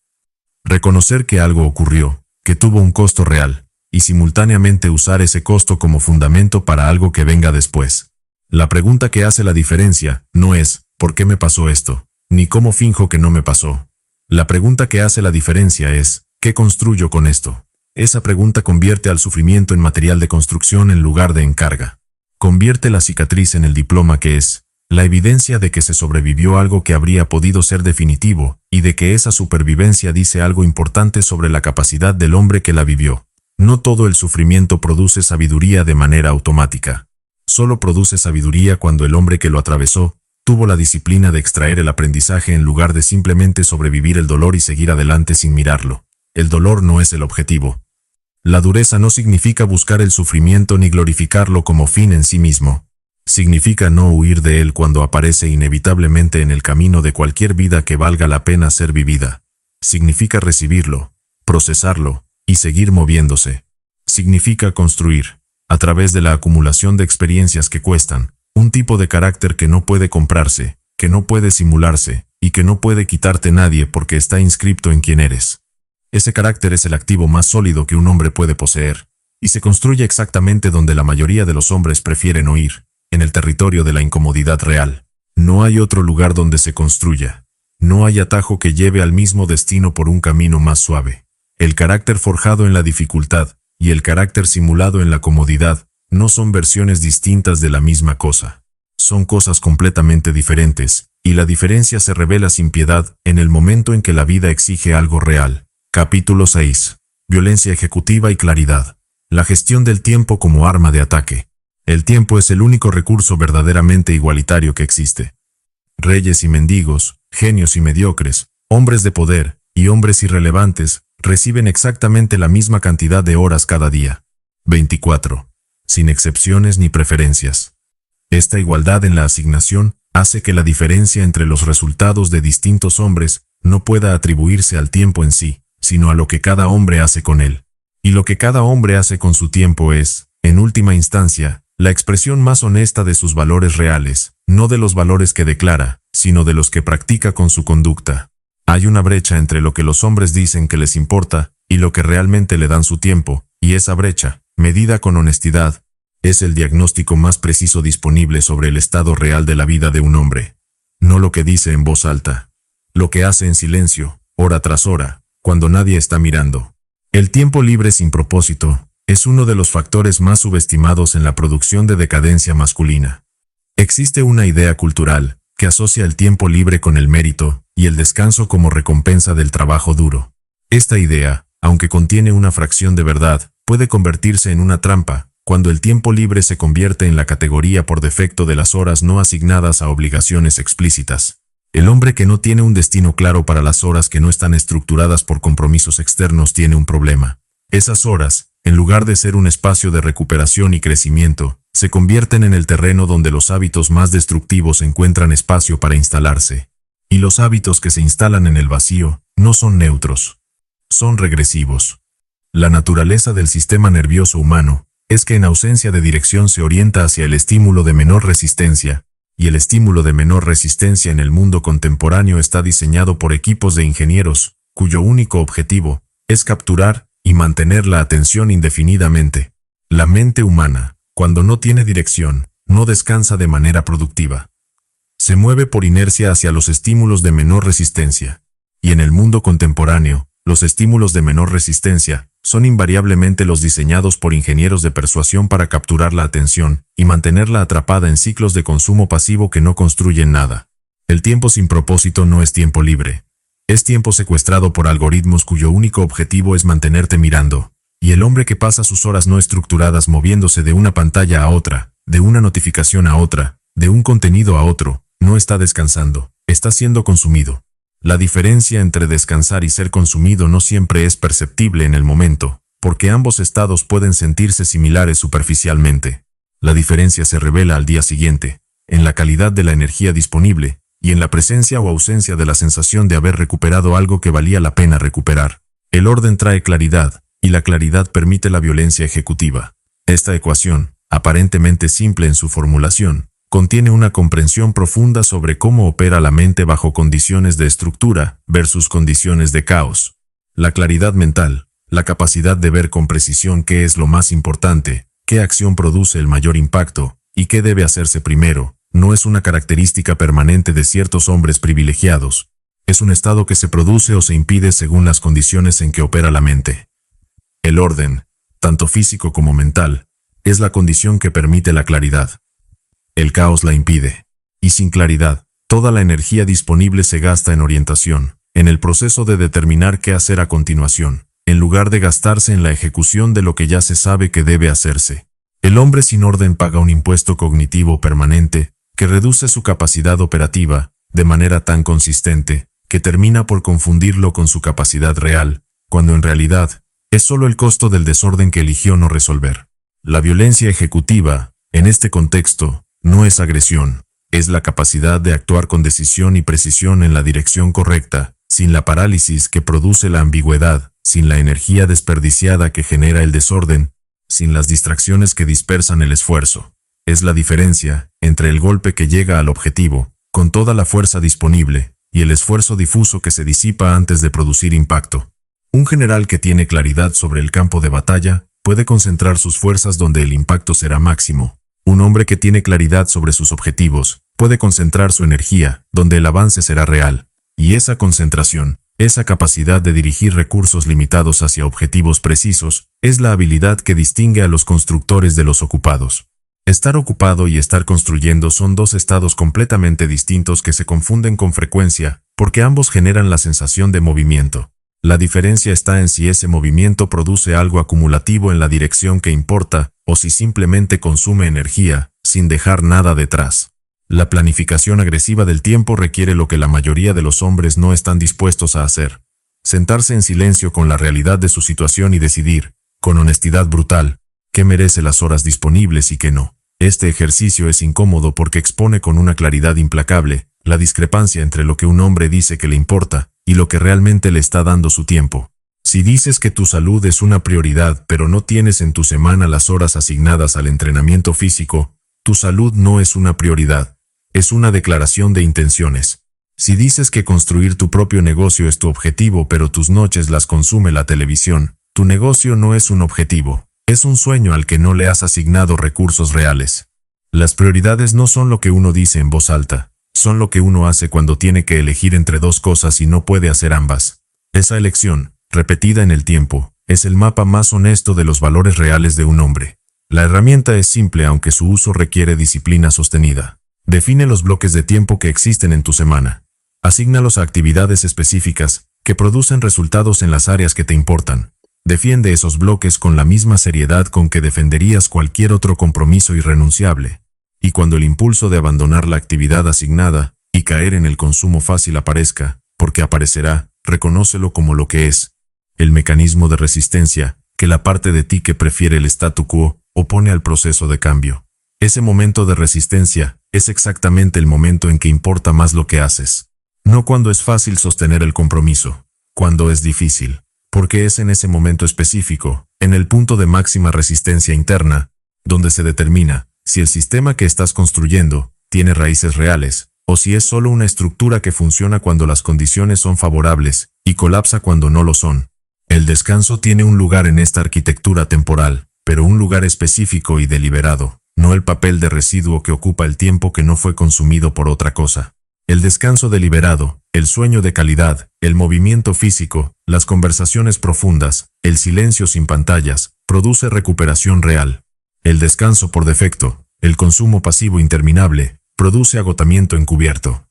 Reconocer que algo ocurrió, que tuvo un costo real, y simultáneamente usar ese costo como fundamento para algo que venga después. La pregunta que hace la diferencia no es ¿por qué me pasó esto?, ni cómo finjo que no me pasó. La pregunta que hace la diferencia es ¿qué construyo con esto? Esa pregunta convierte al sufrimiento en material de construcción en lugar de en carga. Convierte la cicatriz en el diploma que es la evidencia de que se sobrevivió algo que habría podido ser definitivo, y de que esa supervivencia dice algo importante sobre la capacidad del hombre que la vivió. No todo el sufrimiento produce sabiduría de manera automática. Solo produce sabiduría cuando el hombre que lo atravesó tuvo la disciplina de extraer el aprendizaje en lugar de simplemente sobrevivir el dolor y seguir adelante sin mirarlo. El dolor no es el objetivo. La dureza no significa buscar el sufrimiento ni glorificarlo como fin en sí mismo. Significa no huir de él cuando aparece inevitablemente en el camino de cualquier vida que valga la pena ser vivida. Significa recibirlo, procesarlo y seguir moviéndose. Significa construir, a través de la acumulación de experiencias que cuestan, un tipo de carácter que no puede comprarse, que no puede simularse y que no puede quitarte nadie porque está inscripto en quien eres. Ese carácter es el activo más sólido que un hombre puede poseer, y se construye exactamente donde la mayoría de los hombres prefieren huir, en el territorio de la incomodidad real. No hay otro lugar donde se construya. No hay atajo que lleve al mismo destino por un camino más suave. El carácter forjado en la dificultad y el carácter simulado en la comodidad no son versiones distintas de la misma cosa. Son cosas completamente diferentes, y la diferencia se revela sin piedad en el momento en que la vida exige algo real. Capítulo 6. Violencia ejecutiva y claridad. La gestión del tiempo como arma de ataque. El tiempo es el único recurso verdaderamente igualitario que existe. Reyes y mendigos, genios y mediocres, hombres de poder y hombres irrelevantes reciben exactamente la misma cantidad de horas cada día. 24. Sin excepciones ni preferencias. Esta igualdad en la asignación hace que la diferencia entre los resultados de distintos hombres no pueda atribuirse al tiempo en sí, sino a lo que cada hombre hace con él. Y lo que cada hombre hace con su tiempo es, en última instancia, la expresión más honesta de sus valores reales, no de los valores que declara, sino de los que practica con su conducta. Hay una brecha entre lo que los hombres dicen que les importa y lo que realmente le dan su tiempo, y esa brecha, medida con honestidad, es el diagnóstico más preciso disponible sobre el estado real de la vida de un hombre. No lo que dice en voz alta, lo que hace en silencio, hora tras hora, cuando nadie está mirando. El tiempo libre sin propósito es uno de los factores más subestimados en la producción de decadencia masculina. Existe una idea cultural que asocia el tiempo libre con el mérito y el descanso como recompensa del trabajo duro. Esta idea, aunque contiene una fracción de verdad, puede convertirse en una trampa cuando el tiempo libre se convierte en la categoría por defecto de las horas no asignadas a obligaciones explícitas. El hombre que no tiene un destino claro para las horas que no están estructuradas por compromisos externos tiene un problema. Esas horas, en lugar de ser un espacio de recuperación y crecimiento, se convierten en el terreno donde los hábitos más destructivos encuentran espacio para instalarse. Y los hábitos que se instalan en el vacío no son neutros, son regresivos. La naturaleza del sistema nervioso humano es que en ausencia de dirección se orienta hacia el estímulo de menor resistencia, y el estímulo de menor resistencia en el mundo contemporáneo está diseñado por equipos de ingenieros, cuyo único objetivo es capturar y mantener la atención indefinidamente. La mente humana, cuando no tiene dirección, no descansa de manera productiva. Se mueve por inercia hacia los estímulos de menor resistencia, y en el mundo contemporáneo, los estímulos de menor resistencia son invariablemente los diseñados por ingenieros de persuasión para capturar la atención y mantenerla atrapada en ciclos de consumo pasivo que no construyen nada. El tiempo sin propósito no es tiempo libre. Es tiempo secuestrado por algoritmos cuyo único objetivo es mantenerte mirando, y el hombre que pasa sus horas no estructuradas moviéndose de una pantalla a otra, de una notificación a otra, de un contenido a otro, no está descansando, está siendo consumido. La diferencia entre descansar y ser consumido no siempre es perceptible en el momento, porque ambos estados pueden sentirse similares superficialmente. La diferencia se revela al día siguiente, en la calidad de la energía disponible, y en la presencia o ausencia de la sensación de haber recuperado algo que valía la pena recuperar. El orden trae claridad, y la claridad permite la violencia ejecutiva. Esta ecuación, aparentemente simple en su formulación, contiene una comprensión profunda sobre cómo opera la mente bajo condiciones de estructura versus condiciones de caos. La claridad mental, La capacidad de ver con precisión qué es lo más importante, qué acción produce el mayor impacto, y qué debe hacerse primero, no es una característica permanente de ciertos hombres privilegiados. Es un estado que se produce o se impide según las condiciones en que opera la mente. El orden, tanto físico como mental, es la condición que permite la claridad. El caos la impide. Y sin claridad, toda la energía disponible se gasta en orientación, en el proceso de determinar qué hacer a continuación, en lugar de gastarse en la ejecución de lo que ya se sabe que debe hacerse. El hombre sin orden paga un impuesto cognitivo permanente, que reduce su capacidad operativa, de manera tan consistente, que termina por confundirlo con su capacidad real, cuando en realidad, es solo el costo del desorden que eligió no resolver. La violencia ejecutiva, en este contexto, no es agresión, es la capacidad de actuar con decisión y precisión en la dirección correcta, sin la parálisis que produce la ambigüedad, sin la energía desperdiciada que genera el desorden, sin las distracciones que dispersan el esfuerzo. Es la diferencia entre el golpe que llega al objetivo, con toda la fuerza disponible, y el esfuerzo difuso que se disipa antes de producir impacto. Un general que tiene claridad sobre el campo de batalla puede concentrar sus fuerzas donde el impacto será máximo. Un hombre que tiene claridad sobre sus objetivos puede concentrar su energía donde el avance será real. Y esa concentración, esa capacidad de dirigir recursos limitados hacia objetivos precisos, es la habilidad que distingue a los constructores de los ocupados. Estar ocupado y estar construyendo son dos estados completamente distintos que se confunden con frecuencia, porque ambos generan la sensación de movimiento. La diferencia está en si ese movimiento produce algo acumulativo en la dirección que importa, o si simplemente consume energía, sin dejar nada detrás. La planificación agresiva del tiempo requiere lo que la mayoría de los hombres no están dispuestos a hacer: sentarse en silencio con la realidad de su situación y decidir, con honestidad brutal, qué merece las horas disponibles y qué no. Este ejercicio es incómodo porque expone con una claridad implacable la discrepancia entre lo que un hombre dice que le importa y lo que realmente le está dando su tiempo. Si dices que tu salud es una prioridad pero no tienes en tu semana las horas asignadas al entrenamiento físico, tu salud no es una prioridad, es una declaración de intenciones. Si dices que construir tu propio negocio es tu objetivo pero tus noches las consume la televisión, tu negocio no es un objetivo, es un sueño al que no le has asignado recursos reales. Las prioridades no son lo que uno dice en voz alta, son lo que uno hace cuando tiene que elegir entre dos cosas y no puede hacer ambas. Esa elección, repetida en el tiempo, es el mapa más honesto de los valores reales de un hombre. La herramienta es simple aunque su uso requiere disciplina sostenida. Define los bloques de tiempo que existen en tu semana. Asígnalos a actividades específicas que producen resultados en las áreas que te importan. Defiende esos bloques con la misma seriedad con que defenderías cualquier otro compromiso irrenunciable. Y cuando el impulso de abandonar la actividad asignada y caer en el consumo fácil aparezca, porque aparecerá, reconócelo como lo que es: el mecanismo de resistencia que la parte de ti que prefiere el statu quo opone al proceso de cambio. Ese momento de resistencia es exactamente el momento en que importa más lo que haces. No cuando es fácil sostener el compromiso, cuando es difícil, porque es en ese momento específico, en el punto de máxima resistencia interna, donde se determina si el sistema que estás construyendo tiene raíces reales, o si es solo una estructura que funciona cuando las condiciones son favorables y colapsa cuando no lo son. El descanso tiene un lugar en esta arquitectura temporal, pero un lugar específico y deliberado, no el papel de residuo que ocupa el tiempo que no fue consumido por otra cosa. El descanso deliberado, el sueño de calidad, el movimiento físico, las conversaciones profundas, el silencio sin pantallas, produce recuperación real. El descanso por defecto, el consumo pasivo interminable, produce agotamiento encubierto.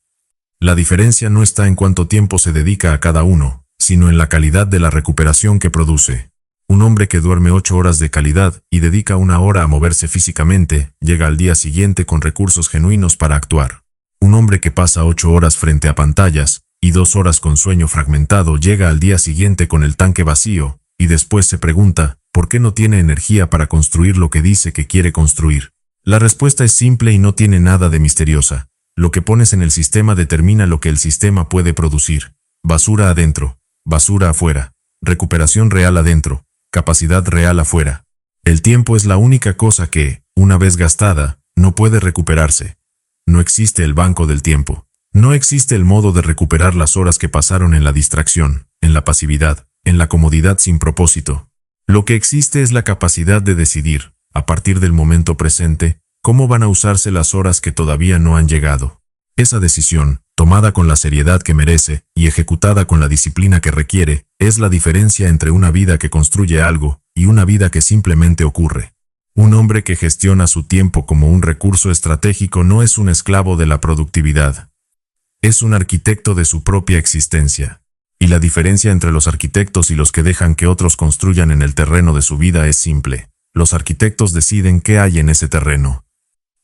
La diferencia no está en cuánto tiempo se dedica a cada uno, sino en la calidad de la recuperación que produce. Un hombre que duerme 8 horas de calidad y dedica 1 hora a moverse físicamente, llega al día siguiente con recursos genuinos para actuar. Un hombre que pasa 8 horas frente a pantallas y 2 horas con sueño fragmentado llega al día siguiente con el tanque vacío, y después se pregunta, ¿por qué no tiene energía para construir lo que dice que quiere construir? La respuesta es simple y no tiene nada de misteriosa. Lo que pones en el sistema determina lo que el sistema puede producir. Basura adentro, basura afuera, recuperación real adentro, capacidad real afuera. El tiempo es la única cosa que, una vez gastada, no puede recuperarse. No existe el banco del tiempo. No existe el modo de recuperar las horas que pasaron en la distracción, en la pasividad, en la comodidad sin propósito. Lo que existe es la capacidad de decidir, a partir del momento presente, cómo van a usarse las horas que todavía no han llegado. Esa decisión, tomada con la seriedad que merece y ejecutada con la disciplina que requiere, es la diferencia entre una vida que construye algo y una vida que simplemente ocurre. Un hombre que gestiona su tiempo como un recurso estratégico no es un esclavo de la productividad. Es un arquitecto de su propia existencia. Y la diferencia entre los arquitectos y los que dejan que otros construyan en el terreno de su vida es simple. Los arquitectos deciden qué hay en ese terreno.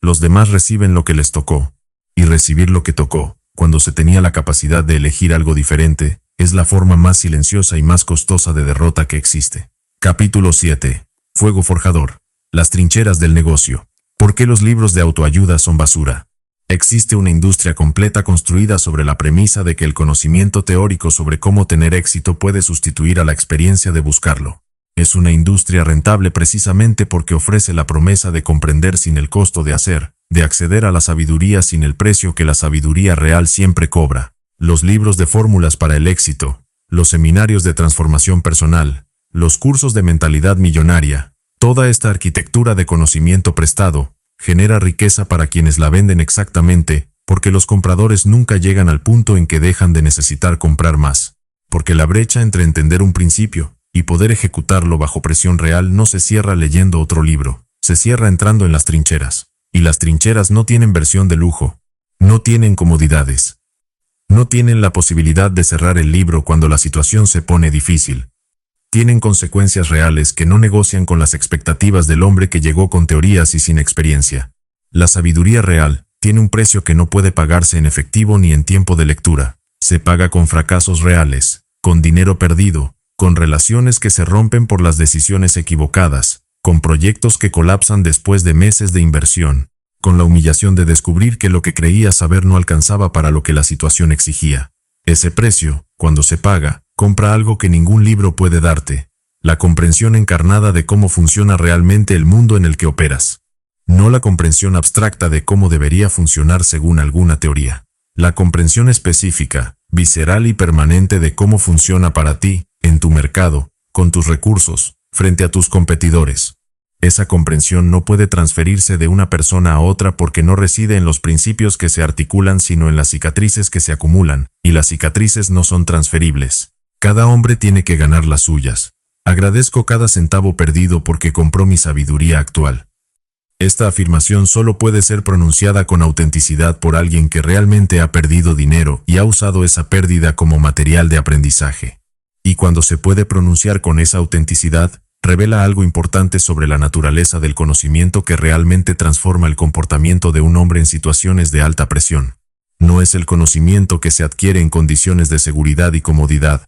Los demás reciben lo que les tocó. Y recibir lo que tocó, cuando se tenía la capacidad de elegir algo diferente, es la forma más silenciosa y más costosa de derrota que existe. Capítulo 7. Fuego forjador. Las trincheras del negocio. ¿Por qué los libros de autoayuda son basura? Existe una industria completa construida sobre la premisa de que el conocimiento teórico sobre cómo tener éxito puede sustituir a la experiencia de buscarlo. Es una industria rentable precisamente porque ofrece la promesa de comprender sin el costo de hacer, de acceder a la sabiduría sin el precio que la sabiduría real siempre cobra. Los libros de fórmulas para el éxito, los seminarios de transformación personal, los cursos de mentalidad millonaria, toda esta arquitectura de conocimiento prestado, genera riqueza para quienes la venden exactamente, porque los compradores nunca llegan al punto en que dejan de necesitar comprar más. Porque la brecha entre entender un principio y poder ejecutarlo bajo presión real no se cierra leyendo otro libro, se cierra entrando en las trincheras. Y las trincheras no tienen versión de lujo, no tienen comodidades. No tienen la posibilidad de cerrar el libro cuando la situación se pone difícil. Tienen consecuencias reales que no negocian con las expectativas del hombre que llegó con teorías y sin experiencia. La sabiduría real tiene un precio que no puede pagarse en efectivo ni en tiempo de lectura. Se paga con fracasos reales, con dinero perdido, con relaciones que se rompen por las decisiones equivocadas, con proyectos que colapsan después de meses de inversión, con la humillación de descubrir que lo que creía saber no alcanzaba para lo que la situación exigía. Ese precio, cuando se paga, compra algo que ningún libro puede darte, la comprensión encarnada de cómo funciona realmente el mundo en el que operas. No la comprensión abstracta de cómo debería funcionar según alguna teoría. La comprensión específica, visceral y permanente de cómo funciona para ti, en tu mercado, con tus recursos, frente a tus competidores. Esa comprensión no puede transferirse de una persona a otra porque no reside en los principios que se articulan sino en las cicatrices que se acumulan, y las cicatrices no son transferibles. Cada hombre tiene que ganar las suyas. Agradezco cada centavo perdido porque compró mi sabiduría actual. Esta afirmación solo puede ser pronunciada con autenticidad por alguien que realmente ha perdido dinero y ha usado esa pérdida como material de aprendizaje. Y cuando se puede pronunciar con esa autenticidad, revela algo importante sobre la naturaleza del conocimiento que realmente transforma el comportamiento de un hombre en situaciones de alta presión. No es el conocimiento que se adquiere en condiciones de seguridad y comodidad.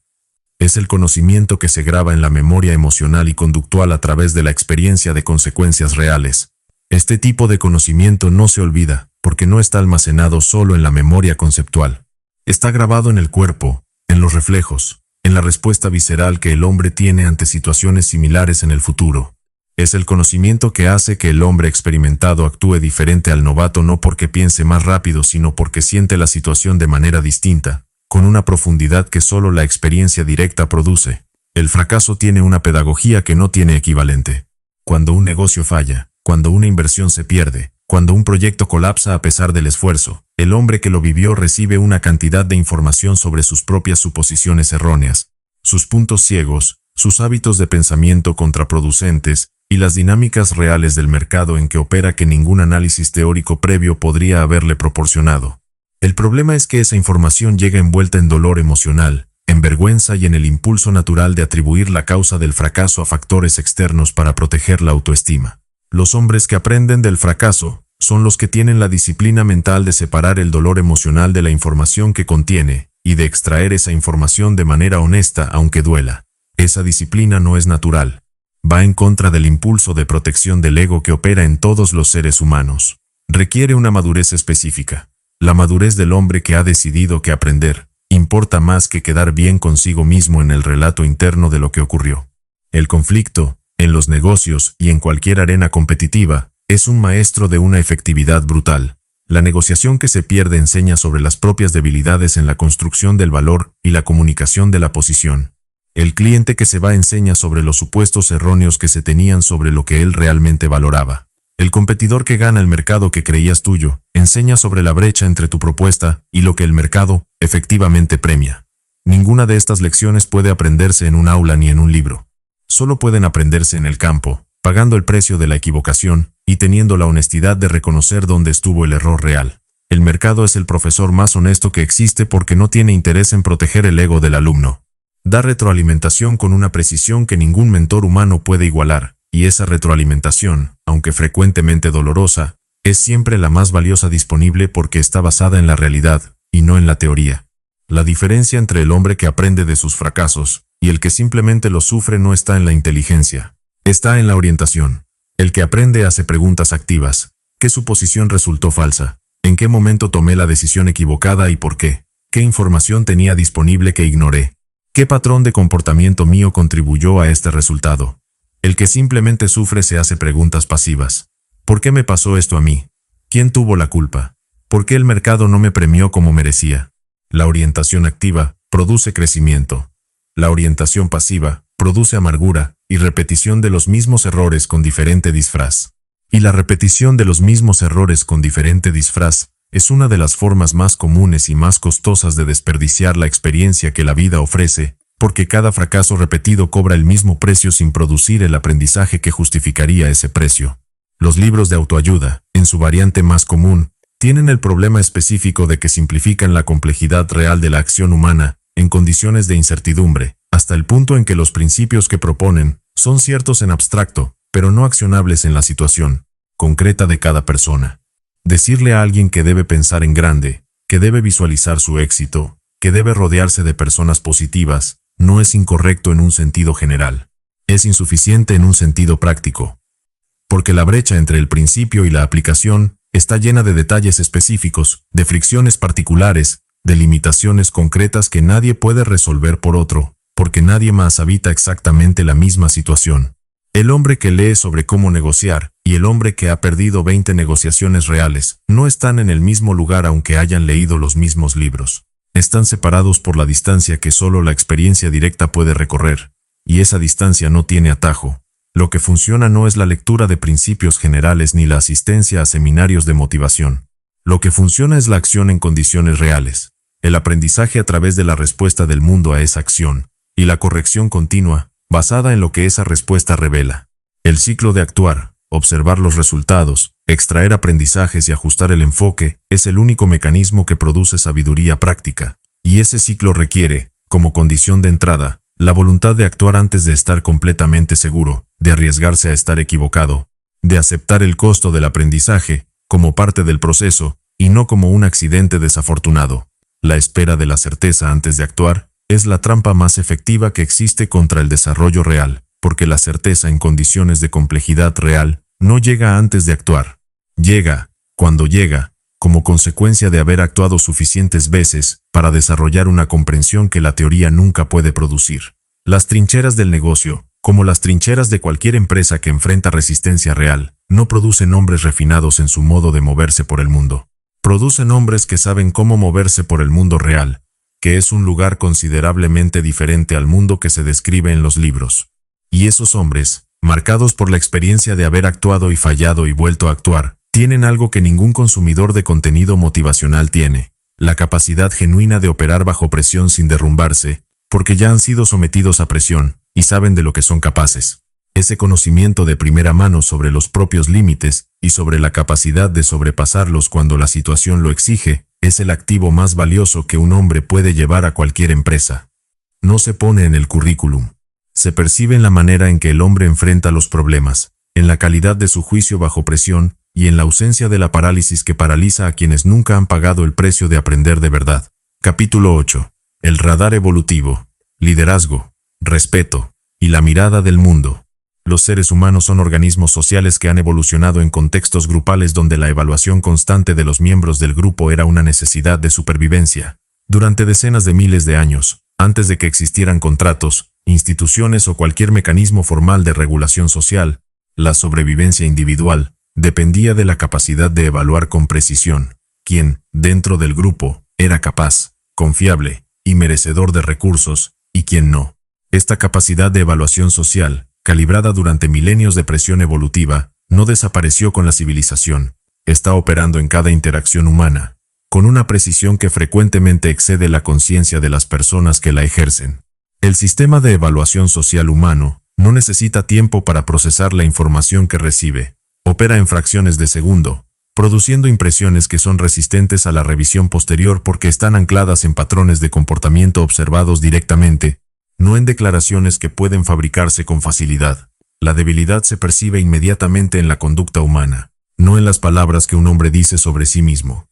Es el conocimiento que se graba en la memoria emocional y conductual a través de la experiencia de consecuencias reales. Este tipo de conocimiento no se olvida, porque no está almacenado solo en la memoria conceptual. Está grabado en el cuerpo, en los reflejos, en la respuesta visceral que el hombre tiene ante situaciones similares en el futuro. Es el conocimiento que hace que el hombre experimentado actúe diferente al novato no porque piense más rápido sino porque siente la situación de manera distinta, con una profundidad que solo la experiencia directa produce. El fracaso tiene una pedagogía que no tiene equivalente. Cuando un negocio falla, cuando una inversión se pierde, cuando un proyecto colapsa a pesar del esfuerzo, el hombre que lo vivió recibe una cantidad de información sobre sus propias suposiciones erróneas, sus puntos ciegos, sus hábitos de pensamiento contraproducentes y las dinámicas reales del mercado en que opera que ningún análisis teórico previo podría haberle proporcionado. El problema es que esa información llega envuelta en dolor emocional, en vergüenza y en el impulso natural de atribuir la causa del fracaso a factores externos para proteger la autoestima. Los hombres que aprenden del fracaso son los que tienen la disciplina mental de separar el dolor emocional de la información que contiene y de extraer esa información de manera honesta aunque duela. Esa disciplina no es natural. Va en contra del impulso de protección del ego que opera en todos los seres humanos. Requiere una madurez específica. La madurez del hombre que ha decidido que aprender importa más que quedar bien consigo mismo en el relato interno de lo que ocurrió. El conflicto, en los negocios y en cualquier arena competitiva, es un maestro de una efectividad brutal. La negociación que se pierde enseña sobre las propias debilidades en la construcción del valor y la comunicación de la posición. El cliente que se va enseña sobre los supuestos erróneos que se tenían sobre lo que él realmente valoraba. El competidor que gana el mercado que creías tuyo, enseña sobre la brecha entre tu propuesta y lo que el mercado efectivamente premia. Ninguna de estas lecciones puede aprenderse en un aula ni en un libro. Solo pueden aprenderse en el campo, pagando el precio de la equivocación y teniendo la honestidad de reconocer dónde estuvo el error real. El mercado es el profesor más honesto que existe porque no tiene interés en proteger el ego del alumno. Da retroalimentación con una precisión que ningún mentor humano puede igualar, y esa retroalimentación, aunque frecuentemente dolorosa, es siempre la más valiosa disponible porque está basada en la realidad, y no en la teoría. La diferencia entre el hombre que aprende de sus fracasos y el que simplemente los sufre no está en la inteligencia, está en la orientación. El que aprende hace preguntas activas. ¿Qué suposición resultó falsa? ¿En qué momento tomé la decisión equivocada y por qué? ¿Qué información tenía disponible que ignoré? ¿Qué patrón de comportamiento mío contribuyó a este resultado? El que simplemente sufre se hace preguntas pasivas. ¿Por qué me pasó esto a mí? ¿Quién tuvo la culpa? ¿Por qué el mercado no me premió como merecía? La orientación activa produce crecimiento. La orientación pasiva produce amargura y repetición de los mismos errores con diferente disfraz. Y la repetición de los mismos errores con diferente disfraz es una de las formas más comunes y más costosas de desperdiciar la experiencia que la vida ofrece, porque cada fracaso repetido cobra el mismo precio sin producir el aprendizaje que justificaría ese precio. Los libros de autoayuda, en su variante más común, tienen el problema específico de que simplifican la complejidad real de la acción humana en condiciones de incertidumbre, hasta el punto en que los principios que proponen son ciertos en abstracto, pero no accionables en la situación concreta de cada persona. Decirle a alguien que debe pensar en grande, que debe visualizar su éxito, que debe rodearse de personas positivas, no es incorrecto en un sentido general. Es insuficiente en un sentido práctico. Porque la brecha entre el principio y la aplicación está llena de detalles específicos, de fricciones particulares, de limitaciones concretas que nadie puede resolver por otro, porque nadie más habita exactamente la misma situación. El hombre que lee sobre cómo negociar y el hombre que ha perdido 20 negociaciones reales no están en el mismo lugar aunque hayan leído los mismos libros. Están separados por la distancia que solo la experiencia directa puede recorrer, y esa distancia no tiene atajo. Lo que funciona no es la lectura de principios generales ni la asistencia a seminarios de motivación. Lo que funciona es la acción en condiciones reales, el aprendizaje a través de la respuesta del mundo a esa acción, y la corrección continua, basada en lo que esa respuesta revela. El ciclo de actuar, observar los resultados, extraer aprendizajes y ajustar el enfoque es el único mecanismo que produce sabiduría práctica, y ese ciclo requiere, como condición de entrada, la voluntad de actuar antes de estar completamente seguro, de arriesgarse a estar equivocado, de aceptar el costo del aprendizaje como parte del proceso y no como un accidente desafortunado. La espera de la certeza antes de actuar es la trampa más efectiva que existe contra el desarrollo real, porque la certeza en condiciones de complejidad real no llega antes de actuar. Llega, cuando llega, como consecuencia de haber actuado suficientes veces para desarrollar una comprensión que la teoría nunca puede producir. Las trincheras del negocio, como las trincheras de cualquier empresa que enfrenta resistencia real, no producen hombres refinados en su modo de moverse por el mundo. Producen hombres que saben cómo moverse por el mundo real, que es un lugar considerablemente diferente al mundo que se describe en los libros. Y esos hombres, marcados por la experiencia de haber actuado y fallado y vuelto a actuar, tienen algo que ningún consumidor de contenido motivacional tiene: la capacidad genuina de operar bajo presión sin derrumbarse, porque ya han sido sometidos a presión y saben de lo que son capaces. Ese conocimiento de primera mano sobre los propios límites y sobre la capacidad de sobrepasarlos cuando la situación lo exige, es el activo más valioso que un hombre puede llevar a cualquier empresa. No se pone en el currículum. Se percibe en la manera en que el hombre enfrenta los problemas, en la calidad de su juicio bajo presión y en la ausencia de la parálisis que paraliza a quienes nunca han pagado el precio de aprender de verdad. Capítulo 8. El radar evolutivo, liderazgo, respeto y la mirada del mundo. Los seres humanos son organismos sociales que han evolucionado en contextos grupales donde la evaluación constante de los miembros del grupo era una necesidad de supervivencia. Durante decenas de miles de años, antes de que existieran contratos, instituciones o cualquier mecanismo formal de regulación social, la sobrevivencia individual dependía de la capacidad de evaluar con precisión quién, dentro del grupo, era capaz, confiable y merecedor de recursos, y quién no. Esta capacidad de evaluación social, calibrada durante milenios de presión evolutiva, no desapareció con la civilización. Está operando en cada interacción humana, con una precisión que frecuentemente excede la conciencia de las personas que la ejercen. El sistema de evaluación social humano no necesita tiempo para procesar la información que recibe. Opera en fracciones de segundo, produciendo impresiones que son resistentes a la revisión posterior porque están ancladas en patrones de comportamiento observados directamente, no en declaraciones que pueden fabricarse con facilidad. La debilidad se percibe inmediatamente en la conducta humana, no en las palabras que un hombre dice sobre sí mismo,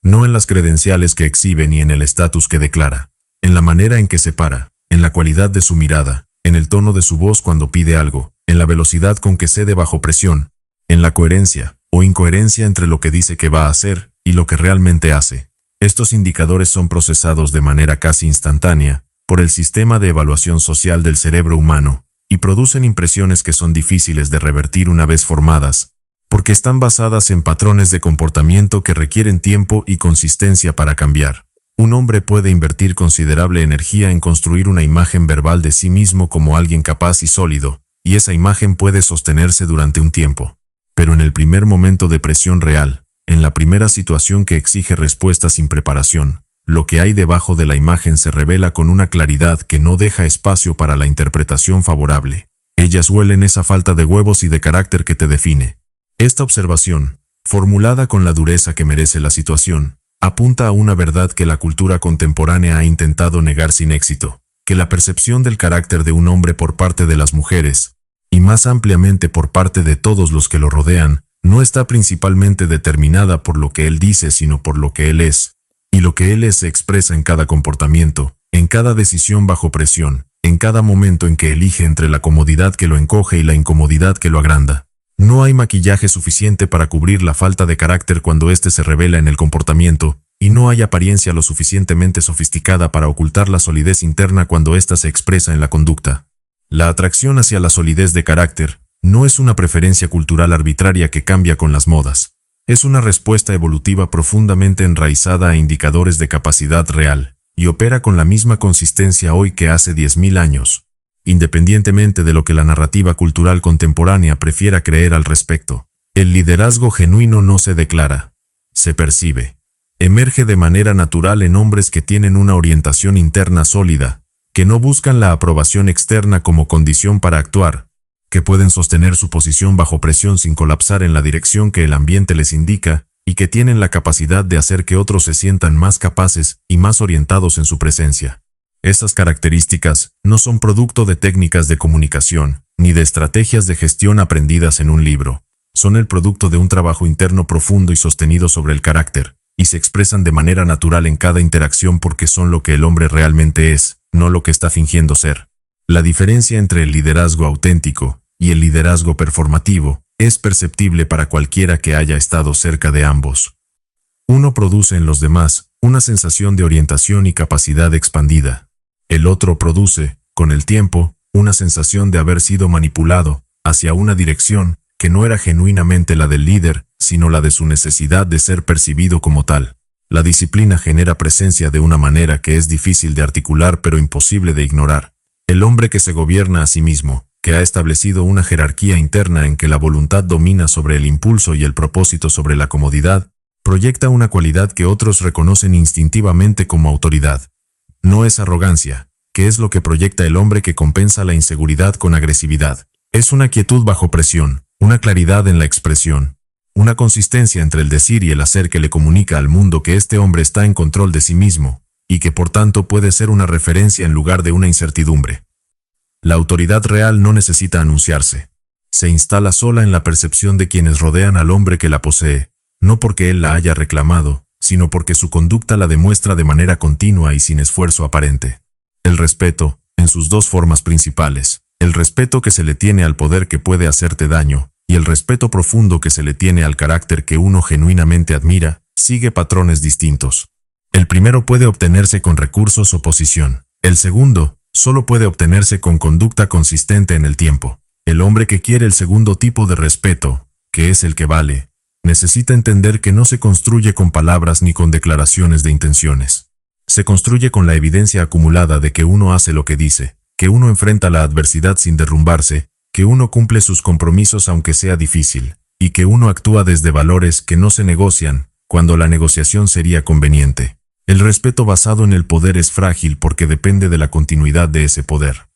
no en las credenciales que exhibe ni en el estatus que declara, en la manera en que se para, en la cualidad de su mirada, en el tono de su voz cuando pide algo, en la velocidad con que cede bajo presión, en la coherencia o incoherencia entre lo que dice que va a hacer y lo que realmente hace. Estos indicadores son procesados de manera casi instantánea por el sistema de evaluación social del cerebro humano y producen impresiones que son difíciles de revertir una vez formadas, porque están basadas en patrones de comportamiento que requieren tiempo y consistencia para cambiar. Un hombre puede invertir considerable energía en construir una imagen verbal de sí mismo como alguien capaz y sólido, y esa imagen puede sostenerse durante un tiempo. Pero en el primer momento de presión real, en la primera situación que exige respuesta sin preparación, lo que hay debajo de la imagen se revela con una claridad que no deja espacio para la interpretación favorable. Ellas huelen esa falta de huevos y de carácter que te define. Esta observación, formulada con la dureza que merece la situación, apunta a una verdad que la cultura contemporánea ha intentado negar sin éxito, que la percepción del carácter de un hombre por parte de las mujeres, y más ampliamente por parte de todos los que lo rodean, no está principalmente determinada por lo que él dice sino por lo que él es, y lo que él es se expresa en cada comportamiento, en cada decisión bajo presión, en cada momento en que elige entre la comodidad que lo encoge y la incomodidad que lo agranda. No hay maquillaje suficiente para cubrir la falta de carácter cuando éste se revela en el comportamiento, y no hay apariencia lo suficientemente sofisticada para ocultar la solidez interna cuando ésta se expresa en la conducta. La atracción hacia la solidez de carácter no es una preferencia cultural arbitraria que cambia con las modas. Es una respuesta evolutiva profundamente enraizada a indicadores de capacidad real, y opera con la misma consistencia hoy que hace 10.000 años, independientemente de lo que la narrativa cultural contemporánea prefiera creer al respecto. El liderazgo genuino no se declara, se percibe. Emerge de manera natural en hombres que tienen una orientación interna sólida, que no buscan la aprobación externa como condición para actuar, que pueden sostener su posición bajo presión sin colapsar en la dirección que el ambiente les indica, y que tienen la capacidad de hacer que otros se sientan más capaces y más orientados en su presencia. Estas características no son producto de técnicas de comunicación, ni de estrategias de gestión aprendidas en un libro. Son el producto de un trabajo interno profundo y sostenido sobre el carácter, y se expresan de manera natural en cada interacción porque son lo que el hombre realmente es, no lo que está fingiendo ser. La diferencia entre el liderazgo auténtico y el liderazgo performativo es perceptible para cualquiera que haya estado cerca de ambos. Uno produce en los demás una sensación de orientación y capacidad expandida. El otro produce, con el tiempo, una sensación de haber sido manipulado hacia una dirección que no era genuinamente la del líder, sino la de su necesidad de ser percibido como tal. La disciplina genera presencia de una manera que es difícil de articular pero imposible de ignorar. El hombre que se gobierna a sí mismo, que ha establecido una jerarquía interna en que la voluntad domina sobre el impulso y el propósito sobre la comodidad, proyecta una cualidad que otros reconocen instintivamente como autoridad. No es arrogancia, que es lo que proyecta el hombre que compensa la inseguridad con agresividad. Es una quietud bajo presión, una claridad en la expresión, una consistencia entre el decir y el hacer que le comunica al mundo que este hombre está en control de sí mismo, y que por tanto puede ser una referencia en lugar de una incertidumbre. La autoridad real no necesita anunciarse. Se instala sola en la percepción de quienes rodean al hombre que la posee, no porque él la haya reclamado, sino porque su conducta la demuestra de manera continua y sin esfuerzo aparente. El respeto, en sus dos formas principales, el respeto que se le tiene al poder que puede hacerte daño, y el respeto profundo que se le tiene al carácter que uno genuinamente admira, sigue patrones distintos. El primero puede obtenerse con recursos o posición. El segundo, solo puede obtenerse con conducta consistente en el tiempo. El hombre que quiere el segundo tipo de respeto, que es el que vale, necesita entender que no se construye con palabras ni con declaraciones de intenciones. Se construye con la evidencia acumulada de que uno hace lo que dice, que uno enfrenta la adversidad sin derrumbarse, que uno cumple sus compromisos aunque sea difícil, y que uno actúa desde valores que no se negocian, cuando la negociación sería conveniente. El respeto basado en el poder es frágil porque depende de la continuidad de ese poder.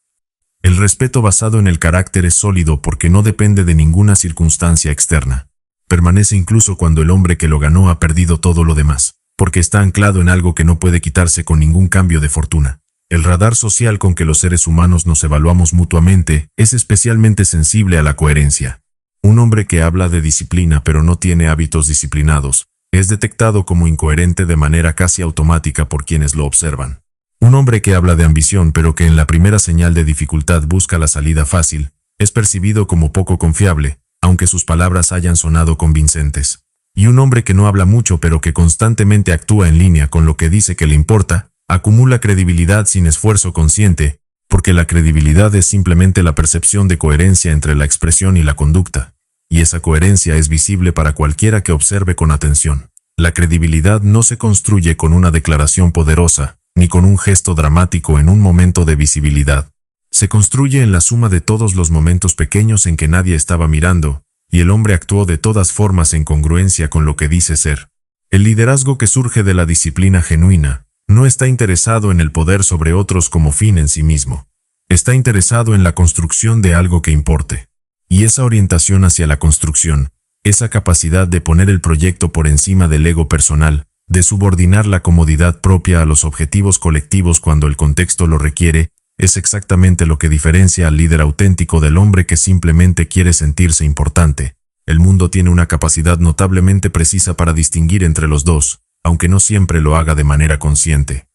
El respeto basado en el carácter es sólido porque no depende de ninguna circunstancia externa. Permanece incluso cuando el hombre que lo ganó ha perdido todo lo demás, porque está anclado en algo que no puede quitarse con ningún cambio de fortuna. El radar social con que los seres humanos nos evaluamos mutuamente es especialmente sensible a la coherencia. Un hombre que habla de disciplina pero no tiene hábitos disciplinados, es detectado como incoherente de manera casi automática por quienes lo observan. Un hombre que habla de ambición pero que en la primera señal de dificultad busca la salida fácil, es percibido como poco confiable, aunque sus palabras hayan sonado convincentes. Y un hombre que no habla mucho pero que constantemente actúa en línea con lo que dice que le importa, acumula credibilidad sin esfuerzo consciente, porque la credibilidad es simplemente la percepción de coherencia entre la expresión y la conducta, y esa coherencia es visible para cualquiera que observe con atención. La credibilidad no se construye con una declaración poderosa, ni con un gesto dramático en un momento de visibilidad. Se construye en la suma de todos los momentos pequeños en que nadie estaba mirando, y el hombre actuó de todas formas en congruencia con lo que dice ser. El liderazgo que surge de la disciplina genuina no está interesado en el poder sobre otros como fin en sí mismo. Está interesado en la construcción de algo que importe. Y esa orientación hacia la construcción, esa capacidad de poner el proyecto por encima del ego personal, de subordinar la comodidad propia a los objetivos colectivos cuando el contexto lo requiere, es exactamente lo que diferencia al líder auténtico del hombre que simplemente quiere sentirse importante. El mundo tiene una capacidad notablemente precisa para distinguir entre los dos, aunque no siempre lo haga de manera consciente.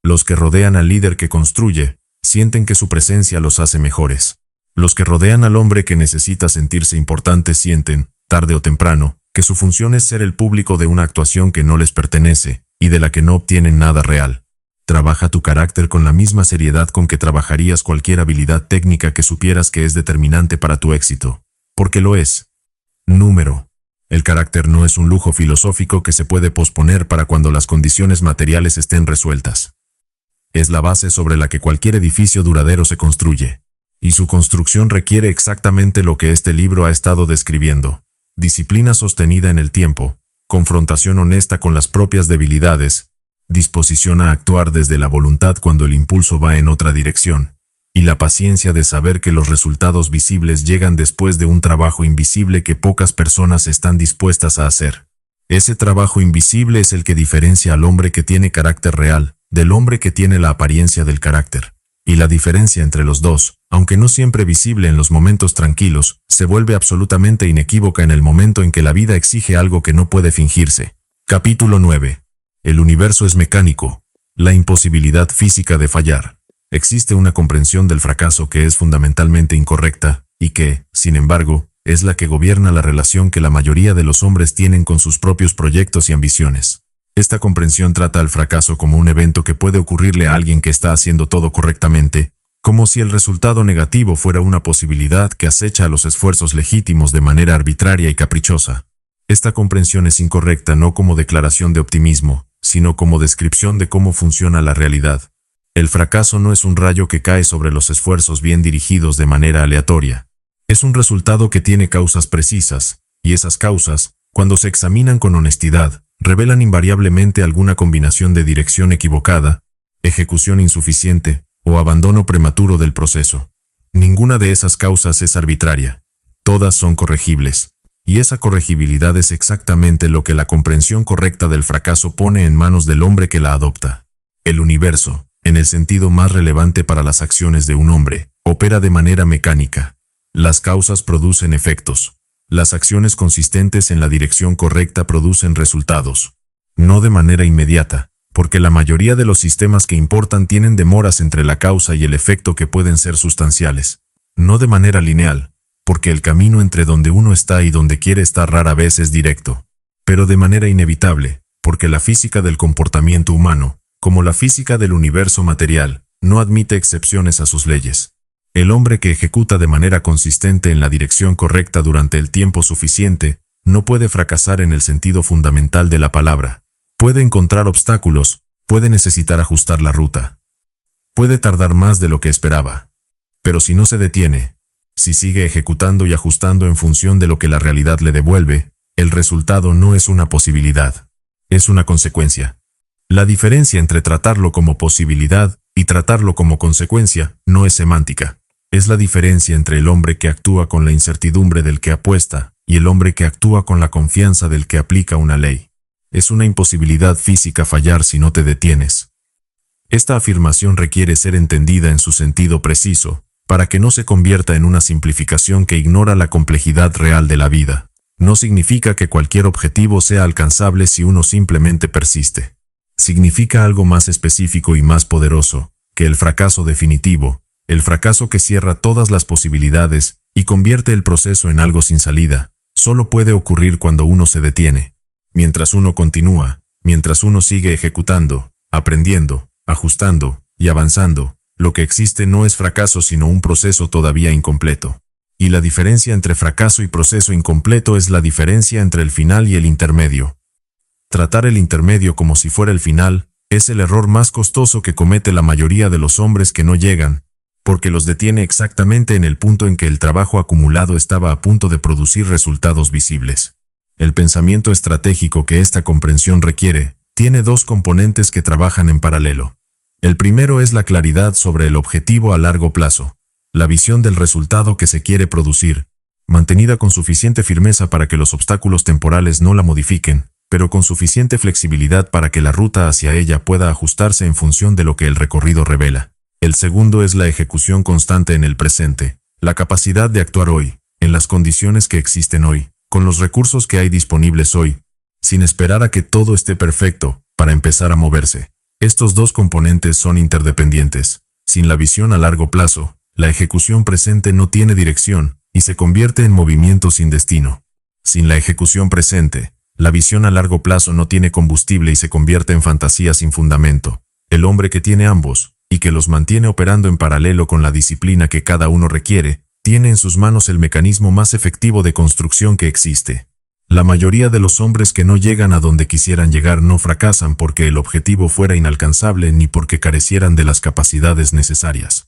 Los que rodean al líder que construye, sienten que su presencia los hace mejores. Los que rodean al hombre que necesita sentirse importante sienten, tarde o temprano, que su función es ser el público de una actuación que no les pertenece, y de la que no obtienen nada real. Trabaja tu carácter con la misma seriedad con que trabajarías cualquier habilidad técnica que supieras que es determinante para tu éxito, porque lo es. Número. El carácter no es un lujo filosófico que se puede posponer para cuando las condiciones materiales estén resueltas. Es la base sobre la que cualquier edificio duradero se construye, y su construcción requiere exactamente lo que este libro ha estado describiendo: disciplina sostenida en el tiempo, confrontación honesta con las propias debilidades, disposición a actuar desde la voluntad cuando el impulso va en otra dirección, y la paciencia de saber que los resultados visibles llegan después de un trabajo invisible que pocas personas están dispuestas a hacer. Ese trabajo invisible es el que diferencia al hombre que tiene carácter real del hombre que tiene la apariencia del carácter. Y la diferencia entre los dos, aunque no siempre visible en los momentos tranquilos, se vuelve absolutamente inequívoca en el momento en que la vida exige algo que no puede fingirse. Capítulo 9. El universo es mecánico. La imposibilidad física de fallar. Existe una comprensión del fracaso que es fundamentalmente incorrecta, y que, sin embargo, es la que gobierna la relación que la mayoría de los hombres tienen con sus propios proyectos y ambiciones. Esta comprensión trata al fracaso como un evento que puede ocurrirle a alguien que está haciendo todo correctamente, como si el resultado negativo fuera una posibilidad que acecha a los esfuerzos legítimos de manera arbitraria y caprichosa. Esta comprensión es incorrecta no como declaración de optimismo, sino como descripción de cómo funciona la realidad. El fracaso no es un rayo que cae sobre los esfuerzos bien dirigidos de manera aleatoria. Es un resultado que tiene causas precisas, y esas causas, cuando se examinan con honestidad, revelan invariablemente alguna combinación de dirección equivocada, ejecución insuficiente o abandono prematuro del proceso. Ninguna de esas causas es arbitraria. Todas son corregibles. Y esa corregibilidad es exactamente lo que la comprensión correcta del fracaso pone en manos del hombre que la adopta. El universo, en el sentido más relevante para las acciones de un hombre, opera de manera mecánica. Las causas producen efectos. Las acciones consistentes en la dirección correcta producen resultados. No de manera inmediata, porque la mayoría de los sistemas que importan tienen demoras entre la causa y el efecto que pueden ser sustanciales. No de manera lineal, porque el camino entre donde uno está y donde quiere estar rara vez es directo. Pero de manera inevitable, porque la física del comportamiento humano, como la física del universo material, no admite excepciones a sus leyes. El hombre que ejecuta de manera consistente en la dirección correcta durante el tiempo suficiente, no puede fracasar en el sentido fundamental de la palabra. Puede encontrar obstáculos, puede necesitar ajustar la ruta. Puede tardar más de lo que esperaba. Pero si no se detiene, si sigue ejecutando y ajustando en función de lo que la realidad le devuelve, el resultado no es una posibilidad, es una consecuencia. La diferencia entre tratarlo como posibilidad y tratarlo como consecuencia no es semántica. Es la diferencia entre el hombre que actúa con la incertidumbre del que apuesta y el hombre que actúa con la confianza del que aplica una ley. Es una imposibilidad física fallar si no te detienes. Esta afirmación requiere ser entendida en su sentido preciso, para que no se convierta en una simplificación que ignora la complejidad real de la vida. No significa que cualquier objetivo sea alcanzable si uno simplemente persiste. Significa algo más específico y más poderoso, que el fracaso definitivo, el fracaso que cierra todas las posibilidades y convierte el proceso en algo sin salida, solo puede ocurrir cuando uno se detiene. Mientras uno continúa, mientras uno sigue ejecutando, aprendiendo, ajustando y avanzando, lo que existe no es fracaso sino un proceso todavía incompleto. Y la diferencia entre fracaso y proceso incompleto es la diferencia entre el final y el intermedio. Tratar el intermedio como si fuera el final es el error más costoso que comete la mayoría de los hombres que no llegan, porque los detiene exactamente en el punto en que el trabajo acumulado estaba a punto de producir resultados visibles. El pensamiento estratégico que esta comprensión requiere tiene dos componentes que trabajan en paralelo. El primero es la claridad sobre el objetivo a largo plazo, la visión del resultado que se quiere producir, mantenida con suficiente firmeza para que los obstáculos temporales no la modifiquen, pero con suficiente flexibilidad para que la ruta hacia ella pueda ajustarse en función de lo que el recorrido revela. El segundo es la ejecución constante en el presente, la capacidad de actuar hoy, en las condiciones que existen hoy, con los recursos que hay disponibles hoy, sin esperar a que todo esté perfecto, para empezar a moverse. Estos dos componentes son interdependientes. Sin la visión a largo plazo, la ejecución presente no tiene dirección y se convierte en movimiento sin destino. Sin la ejecución presente, la visión a largo plazo no tiene combustible y se convierte en fantasía sin fundamento. El hombre que tiene ambos, y que los mantiene operando en paralelo con la disciplina que cada uno requiere, tiene en sus manos el mecanismo más efectivo de construcción que existe. La mayoría de los hombres que no llegan a donde quisieran llegar no fracasan porque el objetivo fuera inalcanzable ni porque carecieran de las capacidades necesarias.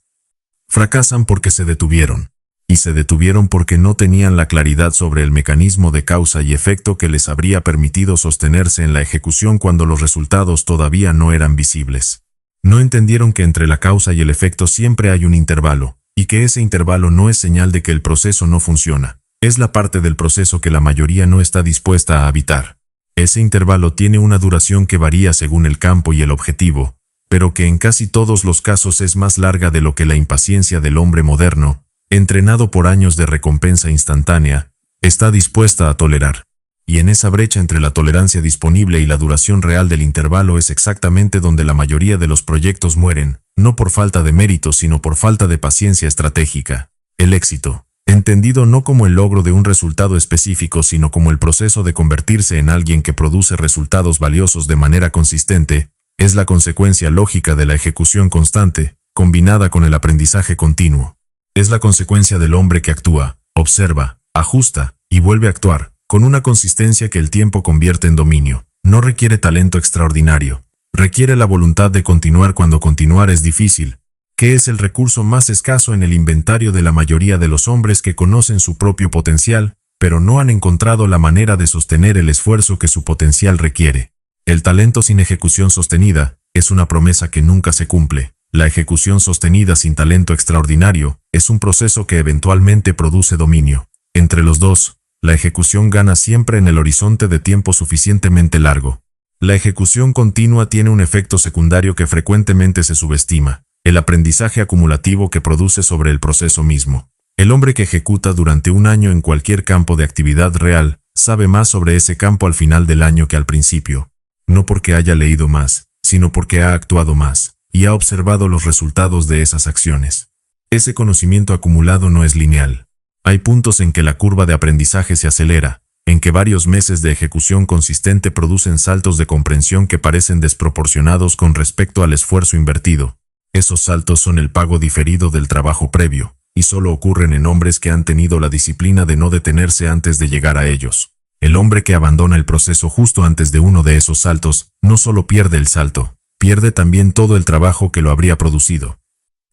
Fracasan porque se detuvieron. Y se detuvieron porque no tenían la claridad sobre el mecanismo de causa y efecto que les habría permitido sostenerse en la ejecución cuando los resultados todavía no eran visibles. No entendieron que entre la causa y el efecto siempre hay un intervalo, y que ese intervalo no es señal de que el proceso no funciona. Es la parte del proceso que la mayoría no está dispuesta a habitar. Ese intervalo tiene una duración que varía según el campo y el objetivo, pero que en casi todos los casos es más larga de lo que la impaciencia del hombre moderno, entrenado por años de recompensa instantánea, está dispuesta a tolerar. Y en esa brecha entre la tolerancia disponible y la duración real del intervalo es exactamente donde la mayoría de los proyectos mueren, no por falta de mérito sino por falta de paciencia estratégica. El éxito, entendido no como el logro de un resultado específico sino como el proceso de convertirse en alguien que produce resultados valiosos de manera consistente, es la consecuencia lógica de la ejecución constante, combinada con el aprendizaje continuo. Es la consecuencia del hombre que actúa, observa, ajusta y vuelve a actuar, con una consistencia que el tiempo convierte en dominio. No requiere talento extraordinario. Requiere la voluntad de continuar cuando continuar es difícil, que es el recurso más escaso en el inventario de la mayoría de los hombres que conocen su propio potencial, pero no han encontrado la manera de sostener el esfuerzo que su potencial requiere. El talento sin ejecución sostenida es una promesa que nunca se cumple. La ejecución sostenida sin talento extraordinario es un proceso que eventualmente produce dominio. Entre los dos, la ejecución gana siempre en el horizonte de tiempo suficientemente largo. La ejecución continua tiene un efecto secundario que frecuentemente se subestima, el aprendizaje acumulativo que produce sobre el proceso mismo. El hombre que ejecuta durante un año en cualquier campo de actividad real, sabe más sobre ese campo al final del año que al principio. No porque haya leído más, sino porque ha actuado más, y ha observado los resultados de esas acciones. Ese conocimiento acumulado no es lineal. Hay puntos en que la curva de aprendizaje se acelera, en que varios meses de ejecución consistente producen saltos de comprensión que parecen desproporcionados con respecto al esfuerzo invertido. Esos saltos son el pago diferido del trabajo previo, y solo ocurren en hombres que han tenido la disciplina de no detenerse antes de llegar a ellos. El hombre que abandona el proceso justo antes de uno de esos saltos, no solo pierde el salto, pierde también todo el trabajo que lo habría producido.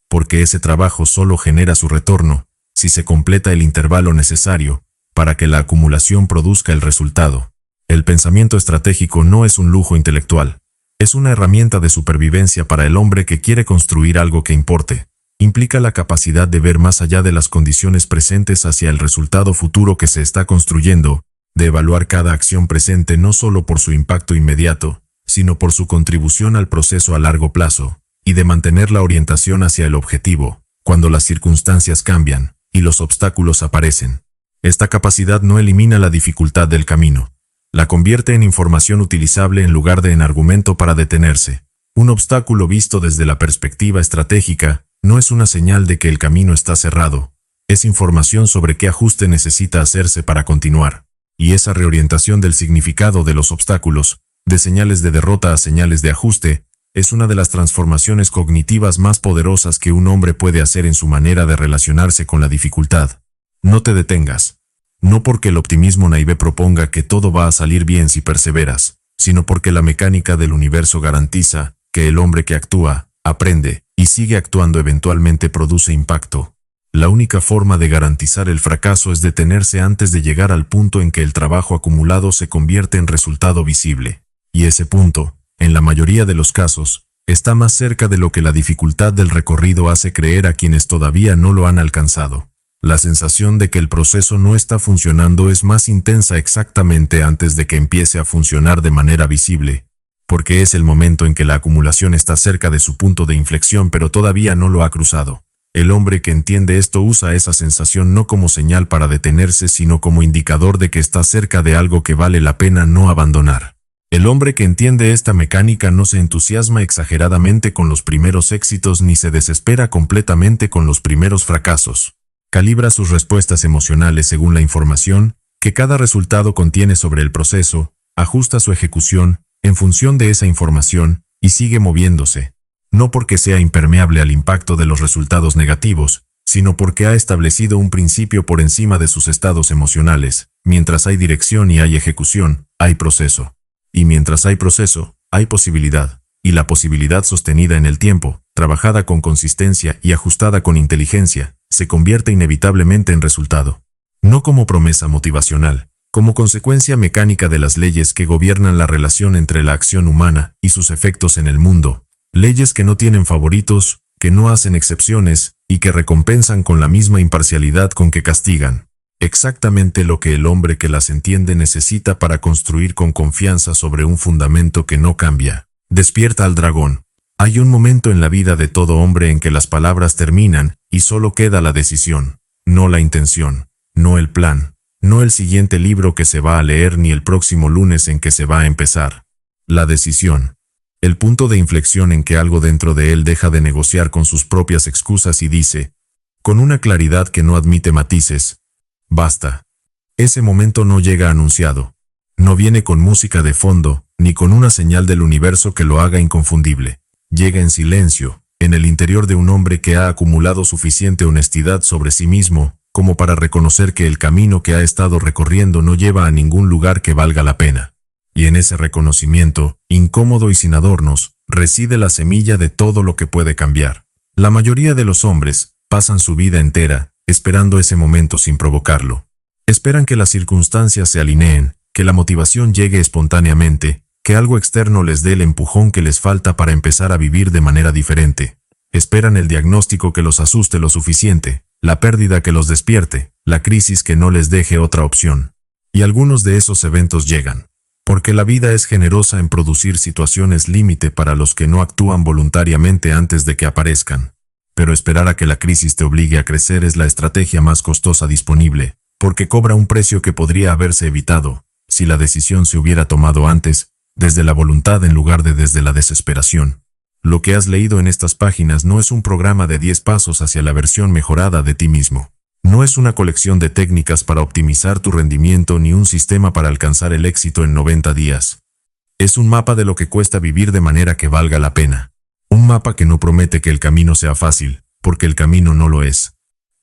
Porque ese trabajo solo genera su retorno si se completa el intervalo necesario para que la acumulación produzca el resultado. El pensamiento estratégico no es un lujo intelectual, es una herramienta de supervivencia para el hombre que quiere construir algo que importe. Implica la capacidad de ver más allá de las condiciones presentes hacia el resultado futuro que se está construyendo, de evaluar cada acción presente no solo por su impacto inmediato, sino por su contribución al proceso a largo plazo, y de mantener la orientación hacia el objetivo, cuando las circunstancias cambian y los obstáculos aparecen. Esta capacidad no elimina la dificultad del camino, la convierte en información utilizable en lugar de en argumento para detenerse. Un obstáculo visto desde la perspectiva estratégica no es una señal de que el camino está cerrado, es información sobre qué ajuste necesita hacerse para continuar, y esa reorientación del significado de los obstáculos, de señales de derrota a señales de ajuste, es una de las transformaciones cognitivas más poderosas que un hombre puede hacer en su manera de relacionarse con la dificultad. No te detengas. No porque el optimismo naive proponga que todo va a salir bien si perseveras, sino porque la mecánica del universo garantiza que el hombre que actúa, aprende y sigue actuando eventualmente produce impacto. La única forma de garantizar el fracaso es detenerse antes de llegar al punto en que el trabajo acumulado se convierte en resultado visible. Y ese punto, en la mayoría de los casos, está más cerca de lo que la dificultad del recorrido hace creer a quienes todavía no lo han alcanzado. La sensación de que el proceso no está funcionando es más intensa exactamente antes de que empiece a funcionar de manera visible, porque es el momento en que la acumulación está cerca de su punto de inflexión pero todavía no lo ha cruzado. El hombre que entiende esto usa esa sensación no como señal para detenerse, sino como indicador de que está cerca de algo que vale la pena no abandonar. El hombre que entiende esta mecánica no se entusiasma exageradamente con los primeros éxitos ni se desespera completamente con los primeros fracasos. Calibra sus respuestas emocionales según la información que cada resultado contiene sobre el proceso, ajusta su ejecución en función de esa información y sigue moviéndose, no porque sea impermeable al impacto de los resultados negativos, sino porque ha establecido un principio por encima de sus estados emocionales. Mientras hay dirección y hay ejecución, hay proceso. Y mientras hay proceso, hay posibilidad, y la posibilidad sostenida en el tiempo, trabajada con consistencia y ajustada con inteligencia, se convierte inevitablemente en resultado. No como promesa motivacional, como consecuencia mecánica de las leyes que gobiernan la relación entre la acción humana y sus efectos en el mundo, leyes que no tienen favoritos, que no hacen excepciones, y que recompensan con la misma imparcialidad con que castigan. Exactamente lo que el hombre que las entiende necesita para construir con confianza sobre un fundamento que no cambia. Despierta al dragón. Hay un momento en la vida de todo hombre en que las palabras terminan y solo queda la decisión, no la intención, no el plan, no el siguiente libro que se va a leer ni el próximo lunes en que se va a empezar. La decisión. El punto de inflexión en que algo dentro de él deja de negociar con sus propias excusas y dice, con una claridad que no admite matices, basta. Ese momento no llega anunciado. No viene con música de fondo, ni con una señal del universo que lo haga inconfundible. Llega en silencio, en el interior de un hombre que ha acumulado suficiente honestidad sobre sí mismo, como para reconocer que el camino que ha estado recorriendo no lleva a ningún lugar que valga la pena. Y en ese reconocimiento, incómodo y sin adornos, reside la semilla de todo lo que puede cambiar. La mayoría de los hombres pasan su vida entera esperando ese momento sin provocarlo. Esperan que las circunstancias se alineen, que la motivación llegue espontáneamente, que algo externo les dé el empujón que les falta para empezar a vivir de manera diferente. Esperan el diagnóstico que los asuste lo suficiente, la pérdida que los despierte, la crisis que no les deje otra opción. Y algunos de esos eventos llegan. Porque la vida es generosa en producir situaciones límite para los que no actúan voluntariamente antes de que aparezcan. Pero esperar a que la crisis te obligue a crecer es la estrategia más costosa disponible, porque cobra un precio que podría haberse evitado, si la decisión se hubiera tomado antes, desde la voluntad en lugar de desde la desesperación. Lo que has leído en estas páginas no es un programa de 10 pasos hacia la versión mejorada de ti mismo. No es una colección de técnicas para optimizar tu rendimiento ni un sistema para alcanzar el éxito en 90 días. Es un mapa de lo que cuesta vivir de manera que valga la pena. Un mapa que no promete que el camino sea fácil, porque el camino no lo es.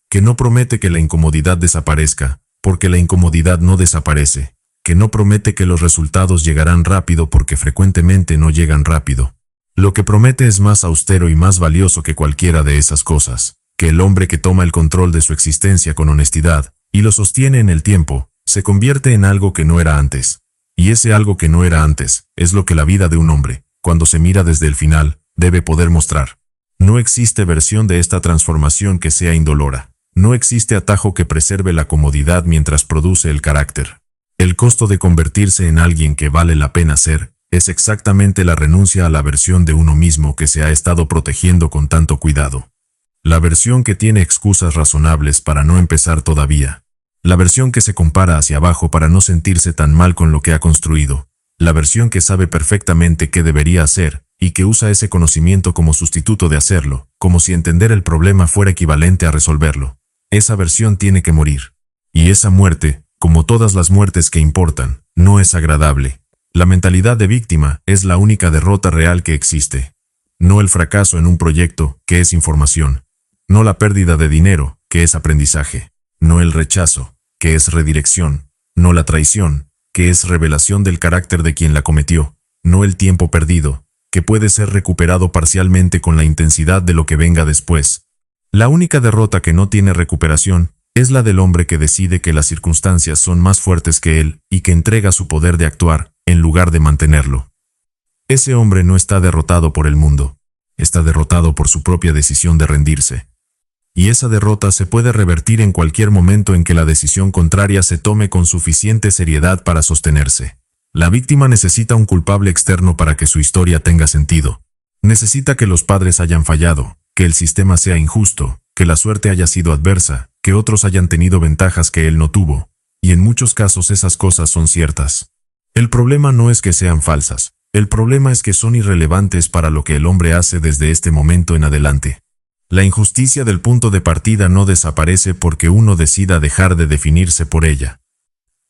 Que no promete que la incomodidad desaparezca, porque la incomodidad no desaparece. Que no promete que los resultados llegarán rápido porque frecuentemente no llegan rápido. Lo que promete es más austero y más valioso que cualquiera de esas cosas, que el hombre que toma el control de su existencia con honestidad, y lo sostiene en el tiempo, se convierte en algo que no era antes. Y ese algo que no era antes, es lo que la vida de un hombre, cuando se mira desde el final, debe poder mostrar. No existe versión de esta transformación que sea indolora. No existe atajo que preserve la comodidad mientras produce el carácter. El costo de convertirse en alguien que vale la pena ser, es exactamente la renuncia a la versión de uno mismo que se ha estado protegiendo con tanto cuidado. La versión que tiene excusas razonables para no empezar todavía. La versión que se compara hacia abajo para no sentirse tan mal con lo que ha construido. La versión que sabe perfectamente qué debería hacer, y que usa ese conocimiento como sustituto de hacerlo, como si entender el problema fuera equivalente a resolverlo. Esa versión tiene que morir. Y esa muerte, como todas las muertes que importan, no es agradable. La mentalidad de víctima es la única derrota real que existe. No el fracaso en un proyecto, que es información. No la pérdida de dinero, que es aprendizaje. No el rechazo, que es redirección. No la traición, que es revelación del carácter de quien la cometió. No el tiempo perdido, que puede ser recuperado parcialmente con la intensidad de lo que venga después. La única derrota que no tiene recuperación es la del hombre que decide que las circunstancias son más fuertes que él y que entrega su poder de actuar, en lugar de mantenerlo. Ese hombre no está derrotado por el mundo, está derrotado por su propia decisión de rendirse. Y esa derrota se puede revertir en cualquier momento en que la decisión contraria se tome con suficiente seriedad para sostenerse. La víctima necesita un culpable externo para que su historia tenga sentido. Necesita que los padres hayan fallado, que el sistema sea injusto, que la suerte haya sido adversa, que otros hayan tenido ventajas que él no tuvo. Y en muchos casos esas cosas son ciertas. El problema no es que sean falsas, el problema es que son irrelevantes para lo que el hombre hace desde este momento en adelante. La injusticia del punto de partida no desaparece porque uno decida dejar de definirse por ella.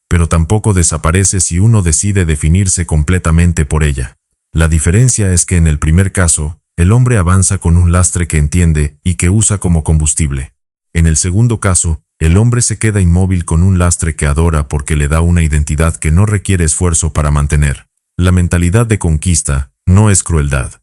Pero tampoco desaparece si uno decide definirse completamente por ella. La diferencia es que en el primer caso, el hombre avanza con un lastre que entiende y que usa como combustible. En el segundo caso, el hombre se queda inmóvil con un lastre que adora porque le da una identidad que no requiere esfuerzo para mantener. La mentalidad de conquista no es crueldad.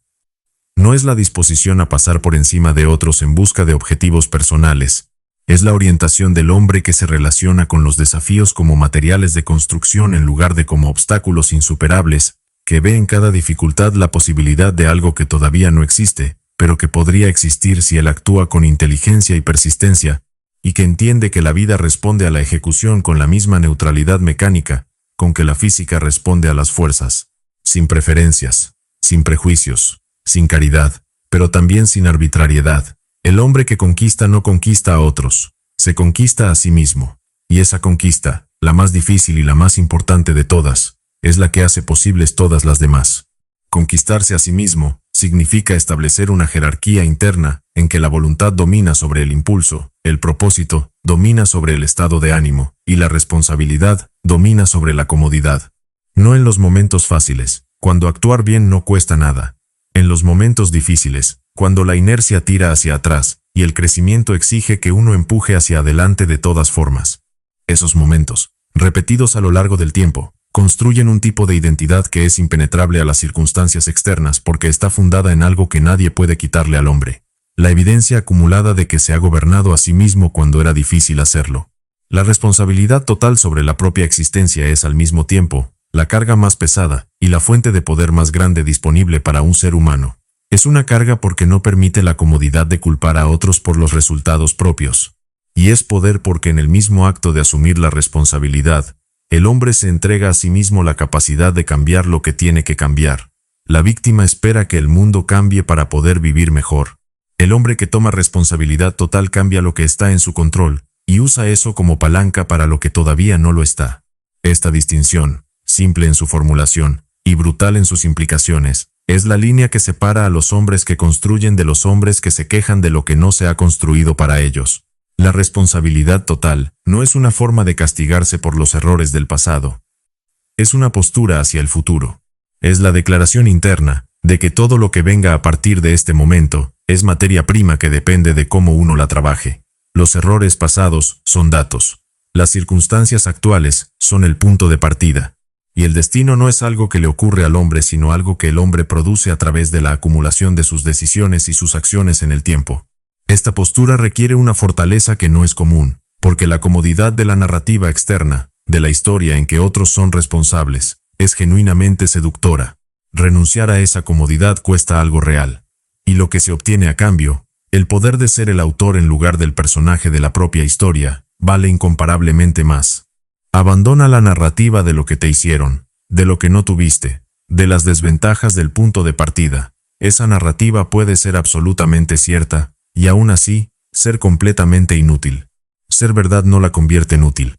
No es la disposición a pasar por encima de otros en busca de objetivos personales. Es la orientación del hombre que se relaciona con los desafíos como materiales de construcción en lugar de como obstáculos insuperables, que ve en cada dificultad la posibilidad de algo que todavía no existe, pero que podría existir si él actúa con inteligencia y persistencia, y que entiende que la vida responde a la ejecución con la misma neutralidad mecánica, con que la física responde a las fuerzas, sin preferencias, sin prejuicios, sin caridad, pero también sin arbitrariedad. El hombre que conquista no conquista a otros, se conquista a sí mismo, y esa conquista, la más difícil y la más importante de todas, es la que hace posibles todas las demás. Conquistarse a sí mismo significa establecer una jerarquía interna en que la voluntad domina sobre el impulso, el propósito domina sobre el estado de ánimo, y la responsabilidad domina sobre la comodidad. No en los momentos fáciles, cuando actuar bien no cuesta nada. En los momentos difíciles, cuando la inercia tira hacia atrás, y el crecimiento exige que uno empuje hacia adelante de todas formas. Esos momentos, repetidos a lo largo del tiempo, construyen un tipo de identidad que es impenetrable a las circunstancias externas porque está fundada en algo que nadie puede quitarle al hombre. La evidencia acumulada de que se ha gobernado a sí mismo cuando era difícil hacerlo. La responsabilidad total sobre la propia existencia es al mismo tiempo la carga más pesada y la fuente de poder más grande disponible para un ser humano. Es una carga porque no permite la comodidad de culpar a otros por los resultados propios. Y es poder porque en el mismo acto de asumir la responsabilidad, el hombre se entrega a sí mismo la capacidad de cambiar lo que tiene que cambiar. La víctima espera que el mundo cambie para poder vivir mejor. El hombre que toma responsabilidad total cambia lo que está en su control, y usa eso como palanca para lo que todavía no lo está. Esta distinción, simple en su formulación, y brutal en sus implicaciones, es la línea que separa a los hombres que construyen de los hombres que se quejan de lo que no se ha construido para ellos. La responsabilidad total no es una forma de castigarse por los errores del pasado. Es una postura hacia el futuro. Es la declaración interna de que todo lo que venga a partir de este momento es materia prima que depende de cómo uno la trabaje. Los errores pasados son datos. Las circunstancias actuales son el punto de partida. Y el destino no es algo que le ocurre al hombre, sino algo que el hombre produce a través de la acumulación de sus decisiones y sus acciones en el tiempo. Esta postura requiere una fortaleza que no es común, porque la comodidad de la narrativa externa, de la historia en que otros son responsables, es genuinamente seductora. Renunciar a esa comodidad cuesta algo real. Y lo que se obtiene a cambio, el poder de ser el autor en lugar del personaje de la propia historia, vale incomparablemente más. Abandona la narrativa de lo que te hicieron, de lo que no tuviste, de las desventajas del punto de partida. Esa narrativa puede ser absolutamente cierta, y aún así, ser completamente inútil. Ser verdad no la convierte en útil.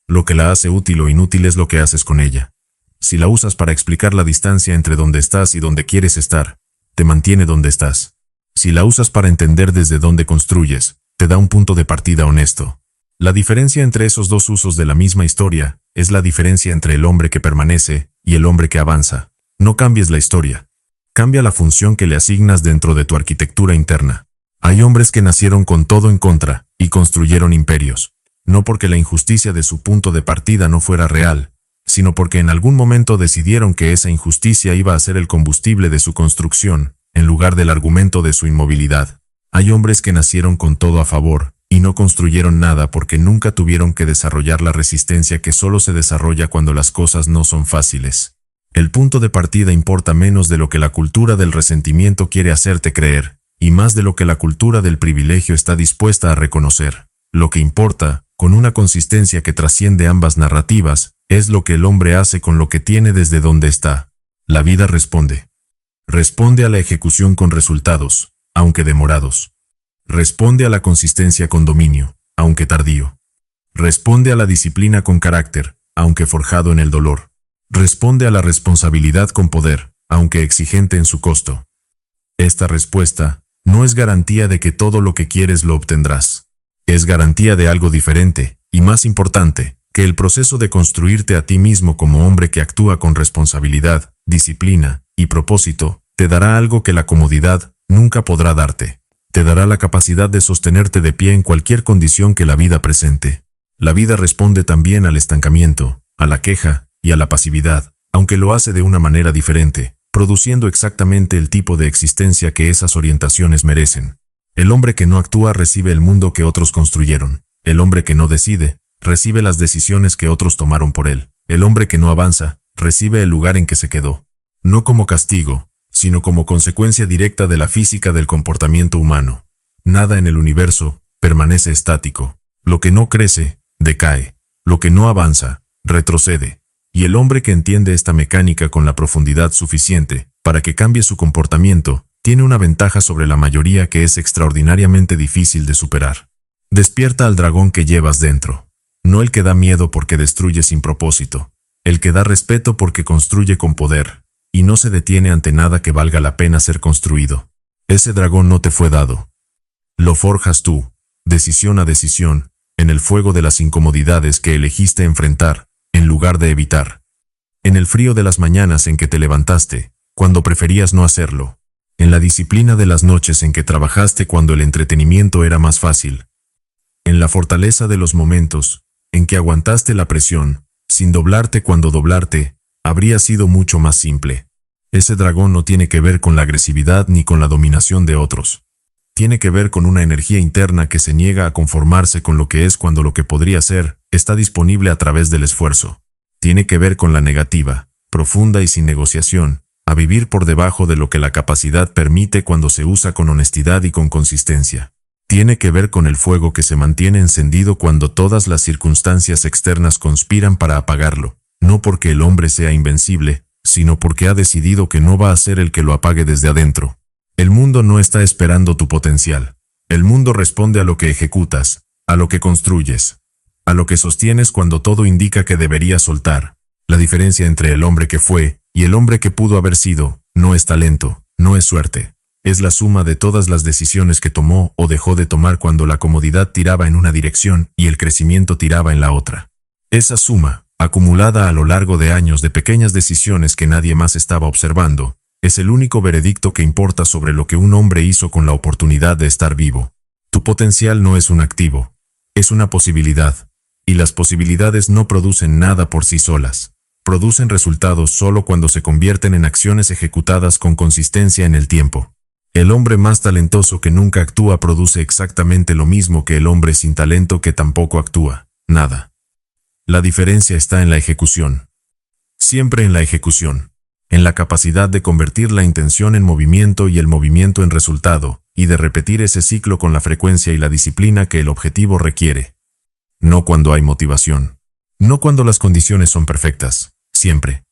Lo que la hace útil o inútil es lo que haces con ella. Si la usas para explicar la distancia entre donde estás y donde quieres estar, te mantiene donde estás. Si la usas para entender desde dónde construyes, te da un punto de partida honesto. La diferencia entre esos dos usos de la misma historia es la diferencia entre el hombre que permanece y el hombre que avanza. No cambies la historia. Cambia la función que le asignas dentro de tu arquitectura interna. Hay hombres que nacieron con todo en contra y construyeron imperios. No porque la injusticia de su punto de partida no fuera real, sino porque en algún momento decidieron que esa injusticia iba a ser el combustible de su construcción, en lugar del argumento de su inmovilidad. Hay hombres que nacieron con todo a favor, y no construyeron nada porque nunca tuvieron que desarrollar la resistencia que solo se desarrolla cuando las cosas no son fáciles. El punto de partida importa menos de lo que la cultura del resentimiento quiere hacerte creer, y más de lo que la cultura del privilegio está dispuesta a reconocer. Lo que importa, con una consistencia que trasciende ambas narrativas, es lo que el hombre hace con lo que tiene desde donde está. La vida responde. Responde a la ejecución con resultados, aunque demorados. Responde a la consistencia con dominio, aunque tardío. Responde a la disciplina con carácter, aunque forjado en el dolor. Responde a la responsabilidad con poder, aunque exigente en su costo. Esta respuesta no es garantía de que todo lo que quieres lo obtendrás. Es garantía de algo diferente, y más importante, que el proceso de construirte a ti mismo como hombre que actúa con responsabilidad, disciplina y propósito, te dará algo que la comodidad nunca podrá darte. Te dará la capacidad de sostenerte de pie en cualquier condición que la vida presente. La vida responde también al estancamiento, a la queja y a la pasividad, aunque lo hace de una manera diferente, produciendo exactamente el tipo de existencia que esas orientaciones merecen. El hombre que no actúa recibe el mundo que otros construyeron. El hombre que no decide, recibe las decisiones que otros tomaron por él. El hombre que no avanza, recibe el lugar en que se quedó. No como castigo, sino como consecuencia directa de la física del comportamiento humano. Nada en el universo permanece estático. Lo que no crece, decae. Lo que no avanza, retrocede. Y el hombre que entiende esta mecánica con la profundidad suficiente para que cambie su comportamiento, tiene una ventaja sobre la mayoría que es extraordinariamente difícil de superar. Despierta al dragón que llevas dentro. No el que da miedo porque destruye sin propósito. El que da respeto porque construye con poder, y no se detiene ante nada que valga la pena ser construido. Ese dragón no te fue dado. Lo forjas tú, decisión a decisión, en el fuego de las incomodidades que elegiste enfrentar, en lugar de evitar. En el frío de las mañanas en que te levantaste, cuando preferías no hacerlo. En la disciplina de las noches en que trabajaste cuando el entretenimiento era más fácil. En la fortaleza de los momentos en que aguantaste la presión, sin doblarte cuando doblarte habría sido mucho más simple. Ese dragón no tiene que ver con la agresividad ni con la dominación de otros. Tiene que ver con una energía interna que se niega a conformarse con lo que es cuando lo que podría ser está disponible a través del esfuerzo. Tiene que ver con la negativa, profunda y sin negociación, a vivir por debajo de lo que la capacidad permite cuando se usa con honestidad y con consistencia. Tiene que ver con el fuego que se mantiene encendido cuando todas las circunstancias externas conspiran para apagarlo, no porque el hombre sea invencible, sino porque ha decidido que no va a ser el que lo apague desde adentro. El mundo no está esperando tu potencial. El mundo responde a lo que ejecutas, a lo que construyes, a lo que sostienes cuando todo indica que deberías soltar. La diferencia entre el hombre que fue y el hombre que pudo haber sido no es talento, no es suerte. Es la suma de todas las decisiones que tomó o dejó de tomar cuando la comodidad tiraba en una dirección y el crecimiento tiraba en la otra. Esa suma, acumulada a lo largo de años de pequeñas decisiones que nadie más estaba observando, es el único veredicto que importa sobre lo que un hombre hizo con la oportunidad de estar vivo. Tu potencial no es un activo, es una posibilidad, y las posibilidades no producen nada por sí solas. producen resultados solo cuando se convierten en acciones ejecutadas con consistencia en el tiempo. El hombre más talentoso que nunca actúa produce exactamente lo mismo que el hombre sin talento que tampoco actúa, nada. La diferencia está en la ejecución. Siempre en la ejecución, en la capacidad de convertir la intención en movimiento y el movimiento en resultado, y de repetir ese ciclo con la frecuencia y la disciplina que el objetivo requiere. No cuando hay motivación. No cuando las condiciones son perfectas, siempre.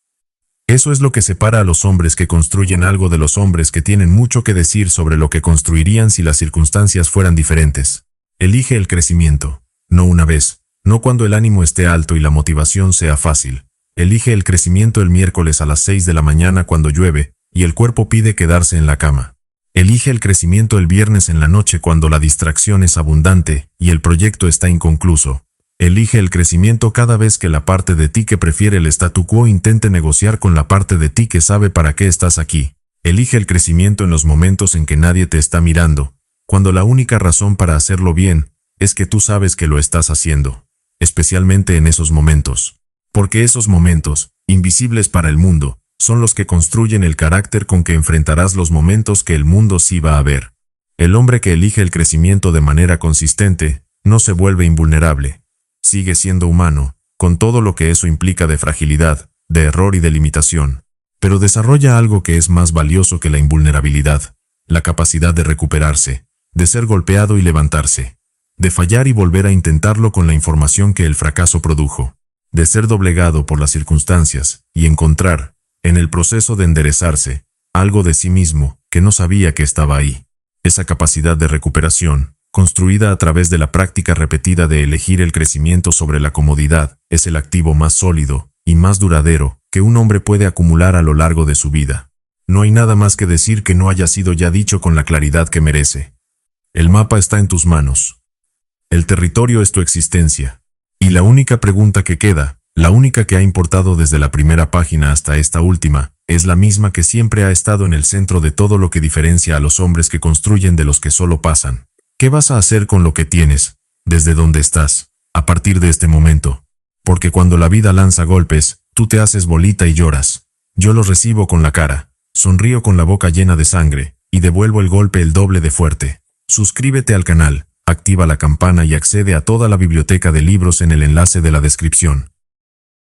Eso es lo que separa a los hombres que construyen algo de los hombres que tienen mucho que decir sobre lo que construirían si las circunstancias fueran diferentes. Elige el crecimiento, no una vez, no cuando el ánimo esté alto y la motivación sea fácil. Elige el crecimiento el miércoles a las 6 de la mañana cuando llueve y el cuerpo pide quedarse en la cama. Elige el crecimiento el viernes en la noche cuando la distracción es abundante y el proyecto está inconcluso. Elige el crecimiento cada vez que la parte de ti que prefiere el statu quo intente negociar con la parte de ti que sabe para qué estás aquí. Elige el crecimiento en los momentos en que nadie te está mirando, cuando la única razón para hacerlo bien es que tú sabes que lo estás haciendo, especialmente en esos momentos. Porque esos momentos, invisibles para el mundo, son los que construyen el carácter con que enfrentarás los momentos que el mundo sí va a ver. El hombre que elige el crecimiento de manera consistente no se vuelve invulnerable. Sigue siendo humano, con todo lo que eso implica de fragilidad, de error y de limitación, pero desarrolla algo que es más valioso que la invulnerabilidad, la capacidad de recuperarse, de ser golpeado y levantarse, de fallar y volver a intentarlo con la información que el fracaso produjo, de ser doblegado por las circunstancias y encontrar, en el proceso de enderezarse, algo de sí mismo que no sabía que estaba ahí. Esa capacidad de recuperación, construida a través de la práctica repetida de elegir el crecimiento sobre la comodidad, es el activo más sólido y más duradero que un hombre puede acumular a lo largo de su vida. No hay nada más que decir que no haya sido ya dicho con la claridad que merece. El mapa está en tus manos. El territorio es tu existencia. Y la única pregunta que queda, la única que ha importado desde la primera página hasta esta última, es la misma que siempre ha estado en el centro de todo lo que diferencia a los hombres que construyen de los que solo pasan. ¿Qué vas a hacer con lo que tienes, desde donde estás, a partir de este momento? Porque cuando la vida lanza golpes, tú te haces bolita y lloras. Yo los recibo con la cara, sonrío con la boca llena de sangre, y devuelvo el golpe el doble de fuerte. Suscríbete al canal, activa la campana y accede a toda la biblioteca de libros en el enlace de la descripción.